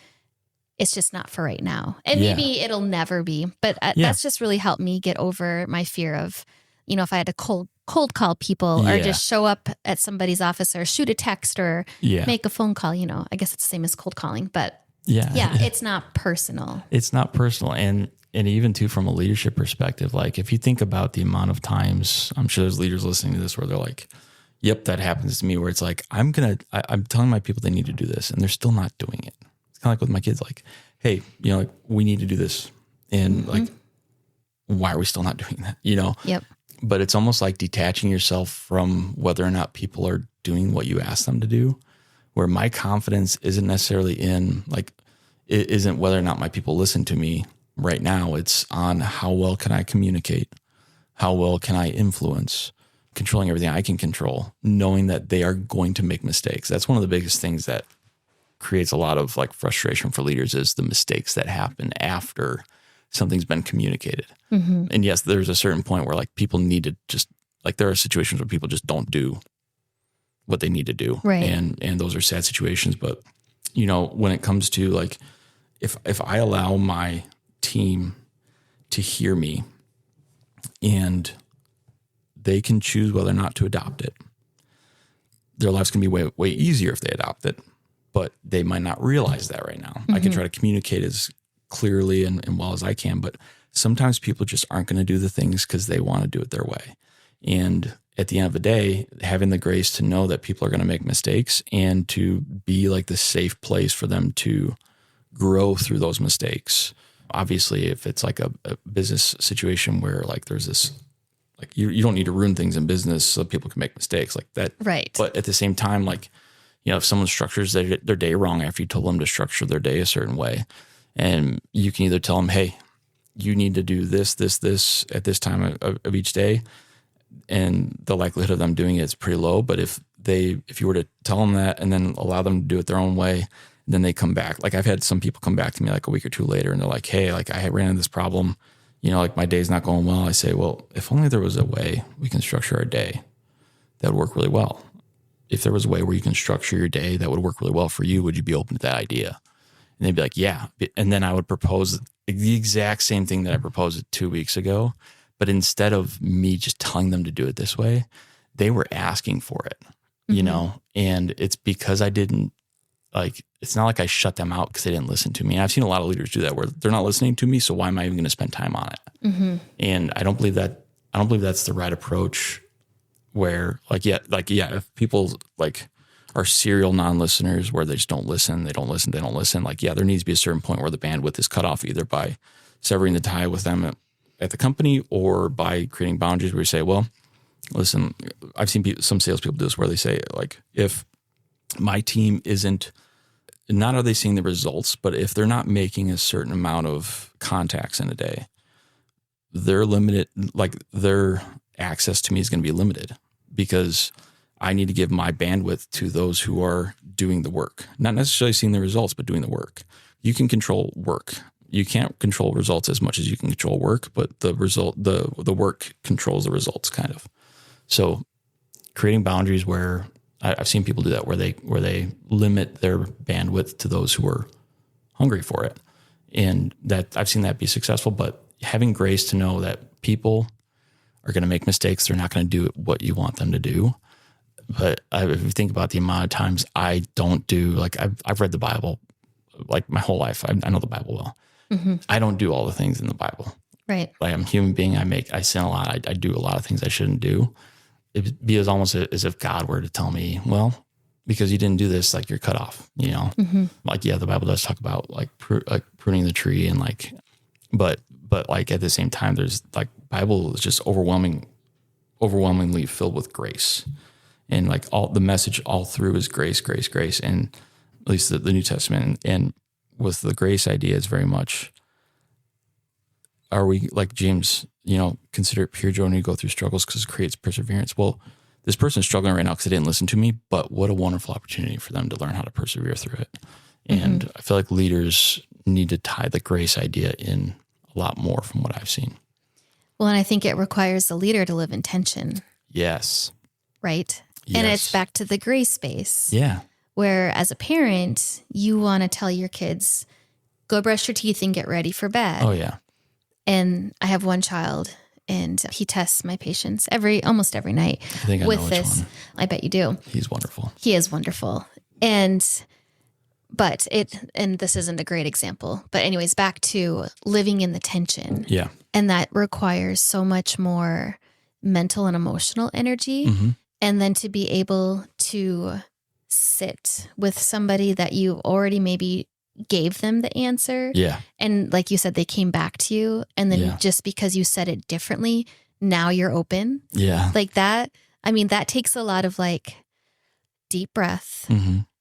it's just not for right now. And maybe it'll never be, but that's just really helped me get over my fear of, if I had to cold call people or just show up at somebody's office or shoot a text or make a phone call, I guess it's the same as cold calling, but it's not personal. It's not personal. And even too, from a leadership perspective, like if you think about the amount of times, I'm sure there's leaders listening to this where they're like, yep, that happens to me, where it's like, I'm telling my people they need to do this and they're still not doing it. It's kind of like with my kids, like, hey, we need to do this. And like, why are we still not doing that? Yep. But it's almost like detaching yourself from whether or not people are doing what you ask them to do, where my confidence isn't necessarily in like, it isn't whether or not my people listen to me, right now it's on how well can I communicate? How well can I influence? Controlling everything I can control, knowing that they are going to make mistakes. That's one of the biggest things that creates a lot of like frustration for leaders is the mistakes that happen after something's been communicated. Mm-hmm. And yes, there's a certain point where like people need to just like, there are situations where people just don't do what they need to do. Right. And those are sad situations. But, you know, when it comes to like, if I allow my team to hear me and they can choose whether or not to adopt it, their life's going to be way easier if they adopt it, but they might not realize that right now. Mm-hmm. I can try to communicate as clearly and well as I can, but sometimes people just aren't going to do the things because they want to do it their way. And at the end of the day, having the grace to know that people are going to make mistakes and to be like the safe place for them to grow through those mistakes. Obviously, if it's like a business situation where like there's this, like you don't need to ruin things in business so people can make mistakes like that. Right. But at the same time, like, you know, if someone structures their day wrong after you told them to structure their day a certain way, and you can either tell them, hey, you need to do this at this time of each day, and the likelihood of them doing it is pretty low. But if you were to tell them that and then allow them to do it their own way, then they come back. Like I've had some people come back to me like a week or two later and they're like, hey, like I ran into this problem, you know, like my day's not going well. I say, well, if only there was a way we can structure our day that would work really well. If there was a way where you can structure your day that would work really well for you, would you be open to that idea? And they'd be like, yeah. And then I would propose the exact same thing that I proposed 2 weeks ago. But instead of me just telling them to do it this way, they were asking for it, you know? And it's because I didn't, like, it's not like I shut them out because they didn't listen to me. And I've seen a lot of leaders do that where they're not listening to me. So why am I even going to spend time on it? Mm-hmm. And I don't believe that's the right approach where if people like are serial non-listeners where they just don't listen. Like, yeah, there needs to be a certain point where the bandwidth is cut off either by severing the tie with them at the company or by creating boundaries where you say, well, listen, I've seen some salespeople do this where they say, like, if my team isn't, not are they seeing the results, but if they're not making a certain amount of contacts in a day, they're limited, like their access to me is going to be limited because I need to give my bandwidth to those who are doing the work, not necessarily seeing the results, but doing the work. You can control work. You can't control results as much as you can control work, but the work controls the results kind of. So creating boundaries where I've seen people do that, where they limit their bandwidth to those who are hungry for it. And that I've seen that be successful, but having grace to know that people are going to make mistakes. They're not going to do what you want them to do. But if you think about the amount of times I don't do, like I've read the Bible like my whole life. I know the Bible well. Mm-hmm. I don't do all the things in the Bible. Right. Like I'm a human being. I sin a lot. I do a lot of things I shouldn't do. It'd be almost as if God were to tell me, well, because you didn't do this, like you're cut off, you know? Mm-hmm. Like, yeah, the Bible does talk about like pruning the tree and like, but like at the same time, there's like Bible is just overwhelmingly filled with grace. And like all the message all through is grace. And at least the New Testament and with the grace idea is very much, are we like James, you know, consider it pure joy when you go through struggles because it creates perseverance. Well, this person's struggling right now because they didn't listen to me, but what a wonderful opportunity for them to learn how to persevere through it. And I feel like leaders need to tie the grace idea in a lot more from what I've seen. Well, and I think it requires the leader to live in tension. Yes. Right? Yes. And it's back to the grace space. Yeah. Where as a parent, you want to tell your kids, go brush your teeth and get ready for bed. Oh, yeah. And I have one child and he tests my patience almost every night I think I with know which this. one. I bet you do. He's wonderful. He is wonderful. And this isn't a great example, but anyways, back to living in the tension. Yeah. And that requires so much more mental and emotional energy. Mm-hmm. And then to be able to sit with somebody that you already maybe gave them the answer. Yeah. And like you said, they came back to you. And then just because you said it differently, now you're open. Yeah. Like that. I mean, that takes a lot of like deep breath,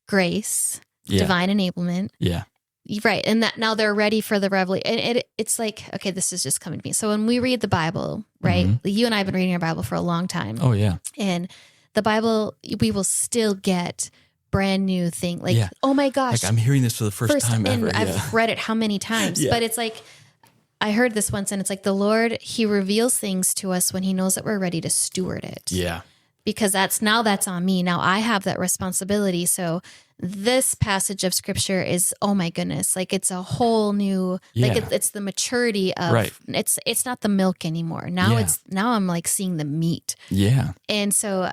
grace, divine enablement. Yeah. Right. And that now they're ready for the revelation. And it's like, okay, this is just coming to me. So when we read the Bible, right, you and I have been reading our Bible for a long time. Oh, yeah. And the Bible, we will still get brand new thing. Like, oh my gosh. Like I'm hearing this for the first time ever. And I've read it how many times, but it's like, I heard this once and it's like the Lord, he reveals things to us when he knows that we're ready to steward it. Yeah. Because that's on me. Now I have that responsibility. So this passage of scripture is, oh my goodness, like it's a whole new, like it's the maturity of, it's not the milk anymore. Now now I'm like seeing the meat. Yeah. And so,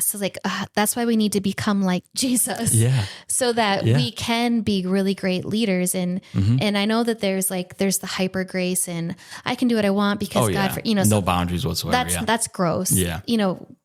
so like, that's why we need to become like Jesus so that we can be really great leaders. And, and I know that there's the hyper grace and I can do what I want because God, no boundaries whatsoever. That's gross. Yeah.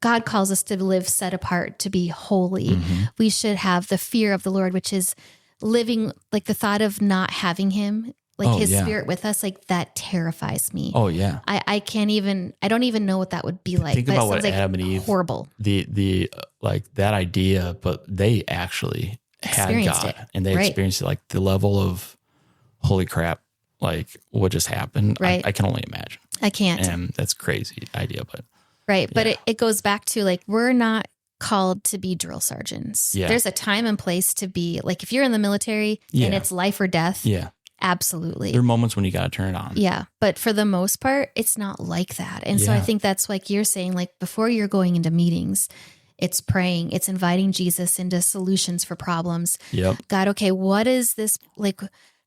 God calls us to live set apart, to be holy. We should have the fear of the Lord, which is living like the thought of not having him, like his spirit with us, like that terrifies me. Oh yeah. I don't even know what that would be like. Think about what Adam and Eve, horrible. The like that idea, but they actually had God and they experienced it, like the level of holy crap, like what just happened. Right. I can only imagine. I can't. And that's crazy idea, but. Right. But it goes back to like, we're not called to be drill sergeants. Yeah. There's a time and place to be like, if you're in the military and it's life or death. Yeah. Absolutely. There are moments when you got to turn it on. Yeah. But for the most part, it's not like that. And so I think that's like you're saying, like before you're going into meetings, it's praying, it's inviting Jesus into solutions for problems. Yep. God, okay, what is this? Like,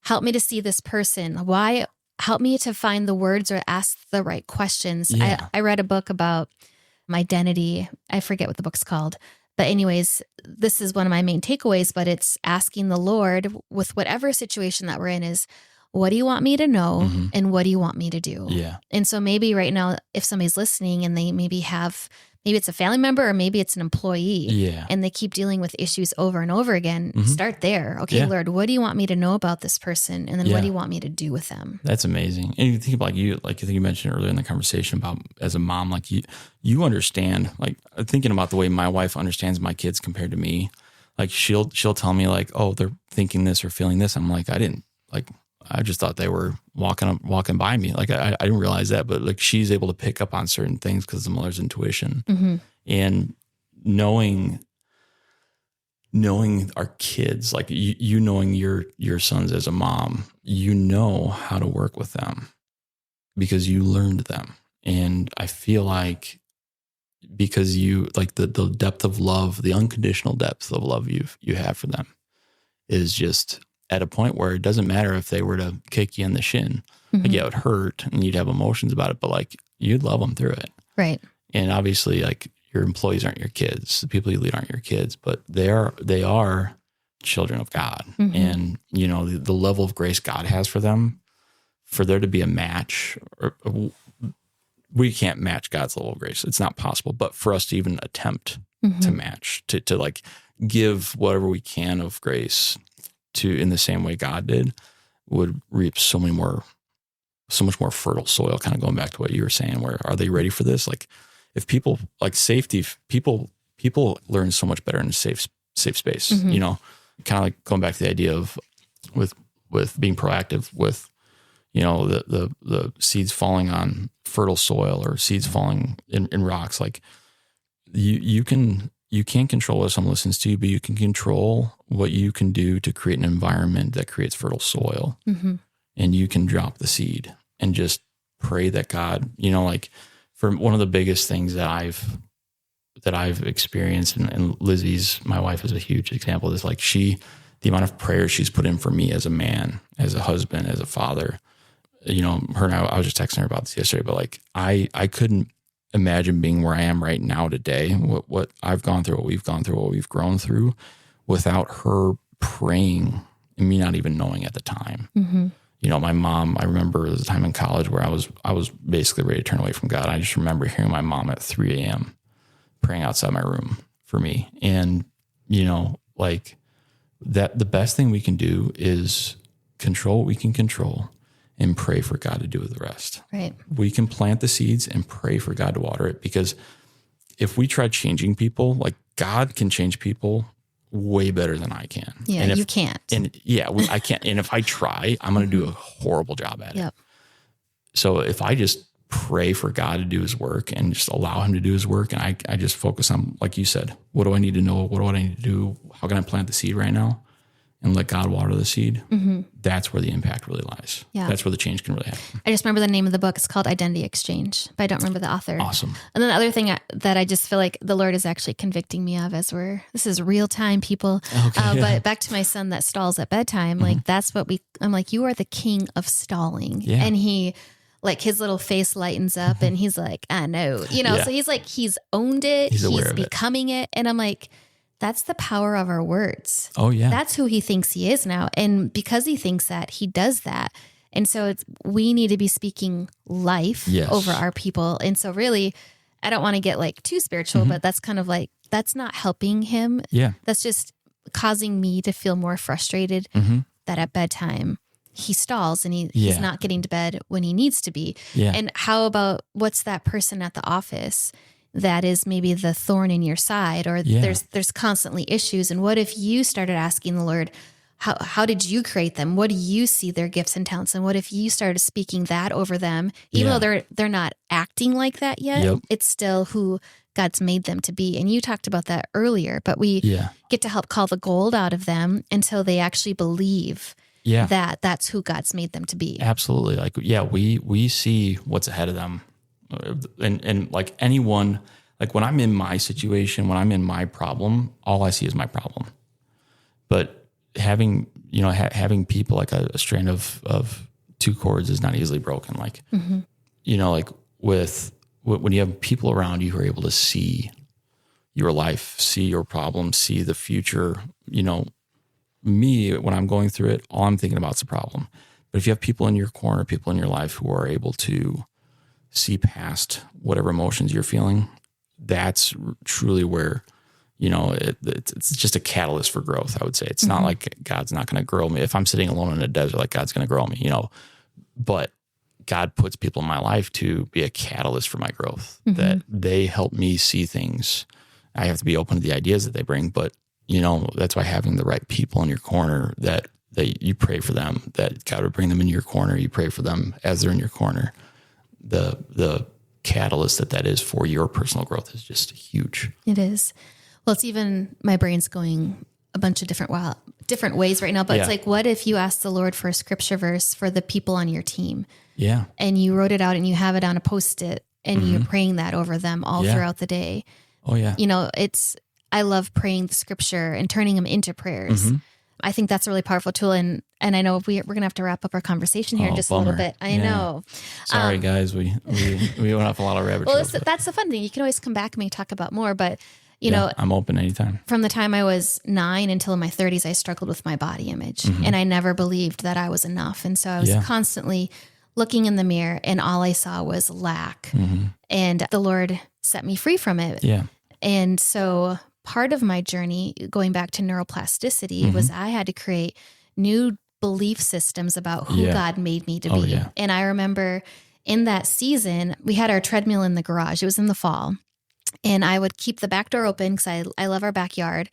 help me to see this person. Why? Help me to find the words or ask the right questions. Yeah. I read a book about my identity. I forget what the book's called. But anyways, this is one of my main takeaways, but it's asking the Lord with whatever situation that we're in is, what do you want me to know? And what do you want me to do? Yeah. And so maybe right now, if somebody's listening and they maybe it's a family member or maybe it's an employee and they keep dealing with issues over and over again, start there. Okay, Lord, what do you want me to know about this person? And then what do you want me to do with them? That's amazing. And you think about I think you mentioned earlier in the conversation about as a mom, like you understand, like thinking about the way my wife understands my kids compared to me, like she'll tell me like, oh, they're thinking this or feeling this. I'm like, I just thought they were walking by me. Like I didn't realize that, but like she's able to pick up on certain things because of the mother's intuition and knowing our kids, like you knowing your sons as a mom, you know how to work with them because you learned them. And I feel like because you like the depth of love, the unconditional depth of love you have for them is just at a point where it doesn't matter if they were to kick you in the shin. Like, it would hurt and you'd have emotions about it, but like you'd love them through it. Right. And obviously like your employees aren't your kids. The people you lead aren't your kids, but they are children of God. And the level of grace God has for them, for there to be a match, we can't match God's level of grace. It's not possible, but for us to even attempt to match, to like give whatever we can of grace to in the same way God did, would reap so much more fertile soil. Kind of going back to what you were saying, where are they ready for this? Like if people like safety, people learn so much better in a safe space, kind of like going back to the idea of with being proactive with, the seeds falling on fertile soil or seeds falling in rocks. Like you can't control what someone listens to, but you can control what you can do to create an environment that creates fertile soil. And you can drop the seed and just pray that God, like for one of the biggest things that I've experienced, and Lizzie's, my wife, is a huge example of this. Like the amount of prayer she's put in for me as a man, as a husband, as a father, her and I was just texting her about this yesterday, but like I couldn't imagine being where I am right now today, what I've gone through, what we've gone through, what we've grown through without her praying and me not even knowing at the time. My mom, I remember there was a time in college where I was basically ready to turn away from God. I just remember hearing my mom at 3 a.m. praying outside my room for me. And, like that, the best thing we can do is control what we can control and pray for God to do the rest. Right. We can plant the seeds and pray for God to water it, because if we try changing people, like God can change people way better than I can. Yeah, and you can't. I can't. And if I try, I'm going to do a horrible job at it. So if I just pray for God to do his work and just allow him to do his work, and I just focus on, like you said, what do I need to know? What do I need to do? How can I plant the seed right now? And let God water the seed. That's where the impact really lies. Yeah. That's where the change can really happen. I just remember the name of the book. It's called Identity Exchange, but I don't remember the author. Awesome. And then the other thing that I just feel like the Lord is actually convicting me of this is real time, people. Okay, but back to my son that stalls at bedtime, like that's what I'm like, you are the king of stalling. Yeah. And he, like his little face lightens up and he's like, I know, so he's like, he's owned it. He's becoming it. And I'm like, that's the power of our words. Oh, yeah. That's who he thinks he is now. And because he thinks that, he does that. And so we need to be speaking life over our people. And so really, I don't want to get like too spiritual, but that's kind of like, that's not helping him. Yeah. That's just causing me to feel more frustrated that at bedtime he stalls and he's not getting to bed when he needs to be. Yeah. And how about what's that person at the office that is maybe the thorn in your side, or there's constantly issues. And what if you started asking the Lord, how did you create them? What do you see their gifts and talents? And what if you started speaking that over them, even though they're not acting like that yet, it's still who God's made them to be. And you talked about that earlier, but we get to help call the gold out of them until they actually believe that that's who God's made them to be. Absolutely. Like, we see what's ahead of them. And like anyone, like when I'm in my situation, when I'm in my problem, all I see is my problem. But having people like a strand of two cords is not easily broken. Like, like when you have people around you who are able to see your life, see your problems, see the future, me, when I'm going through it, all I'm thinking about is the problem. But if you have people in your corner, people in your life who are able to see past whatever emotions you're feeling, that's truly where, it's just a catalyst for growth, I would say. It's not like God's not going to grow me. If I'm sitting alone in a desert, like God's going to grow me, but God puts people in my life to be a catalyst for my growth, that they help me see things. I have to be open to the ideas that they bring, but that's why having the right people in your corner, that you pray for them, that God would bring them into your corner. You pray for them as they're in your corner. The catalyst that is for your personal growth is just huge. It is. Well, it's even, my brain's going a bunch of different ways right now, but it's like, what if you asked the Lord for a scripture verse for the people on your team? Yeah. And you wrote it out and you have it on a Post-it and you're praying that over them all throughout the day. Oh yeah. I love praying the scripture and turning them into prayers. I think that's a really powerful tool. And I know we're going to have to wrap up our conversation here in just a little bit. I know. Sorry, guys. We went off a lot of rabbit trails. Well, that's the fun thing. You can always come back and we talk about more, but I'm open anytime. From the time I was 9 until my 30s, I struggled with my body image and I never believed that I was enough. And so I was constantly looking in the mirror and all I saw was lack, and the Lord set me free from it. Yeah. And so part of my journey, going back to neuroplasticity, was I had to create new belief systems about who God made me to be. Yeah. And I remember in that season, we had our treadmill in the garage. It was in the fall. And I would keep the back door open because I love our backyard.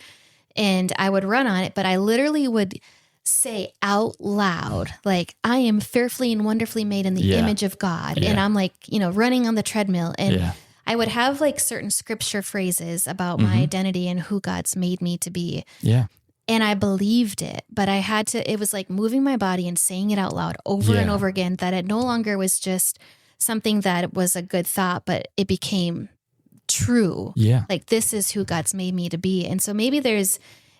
And I would run on it, but I literally would say out loud, like, I am fearfully and wonderfully made in the image of God. And I'm like, running on the treadmill. And I would have like certain scripture phrases about my identity and who God's made me to be. Yeah. And I believed it, but it was like moving my body and saying it out loud over and over again, that it no longer was just something that was a good thought, but it became true. Yeah. Like, this is who God's made me to be. And so maybe there's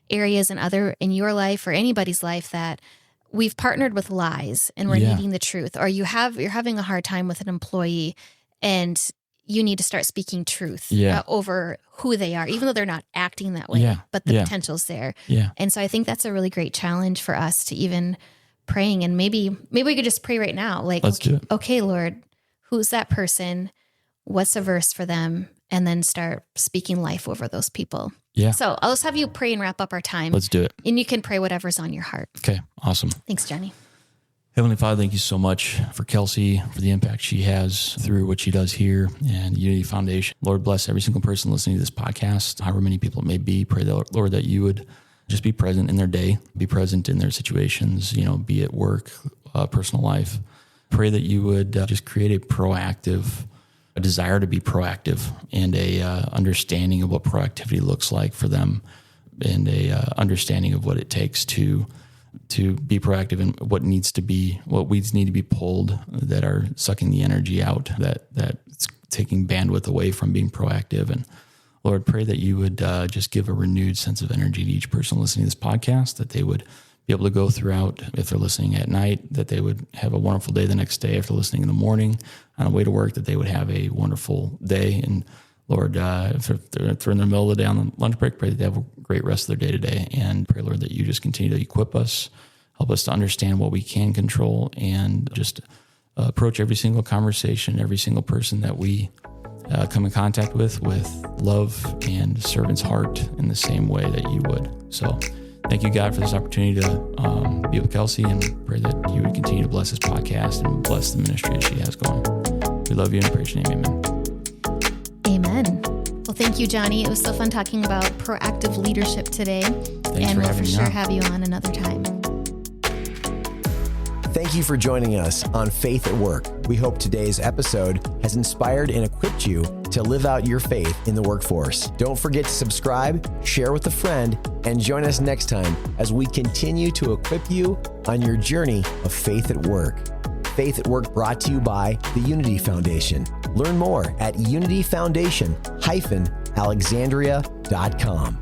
areas in your life or anybody's life that we've partnered with lies and we're needing the truth, or you're having a hard time with an employee and you need to start speaking truth over who they are, even though they're not acting that way, but the potential's there. Yeah. And so I think that's a really great challenge for us to even praying. And maybe we could just pray right now. Like, let's do it. Okay, Lord, who's that person? What's a verse for them? And then start speaking life over those people. Yeah. So I'll just have you pray and wrap up our time. Let's do it. And you can pray whatever's on your heart. Okay. Awesome. Thanks, Johnny. Heavenly Father, thank you so much for Kelsey, for the impact she has through what she does here and Unity Foundation. Lord, bless every single person listening to this podcast, however many people it may be. Pray that, Lord, that you would just be present in their day, be present in their situations, be at work, personal life. Pray that you would just create a desire to be proactive and a understanding of what proactivity looks like for them, and a understanding of what it takes to be proactive and what weeds need to be pulled that are sucking the energy out, that's taking bandwidth away from being proactive. And Lord, pray that you would just give a renewed sense of energy to each person listening to this podcast, that they would be able to go throughout, if they're listening at night, that they would have a wonderful day the next day. If they're listening in the morning on the way to work, that they would have a wonderful day. And Lord, if they're in the middle of the day on the lunch break, pray that they have a great rest of their day today. And pray, Lord, that you just continue to equip us, help us to understand what we can control, and just approach every single conversation, every single person that we come in contact with love and servant's heart in the same way that you would. So thank you, God, for this opportunity to be with Kelsey, and pray that you would continue to bless this podcast and bless the ministry that she has going. We love you and praise your name. Amen. Amen. Well, thank you, Johnny. It was so fun talking about proactive leadership today. Thanks and for we'll having for me sure on. have you on another time. Thank you for joining us on Faith at Work. We hope today's episode has inspired and equipped you to live out your faith in the workforce. Don't forget to subscribe, share with a friend, and join us next time as we continue to equip you on your journey of faith at work. Faith at Work brought to you by the Unity Foundation. Learn more at unityfoundation-alexandria.com.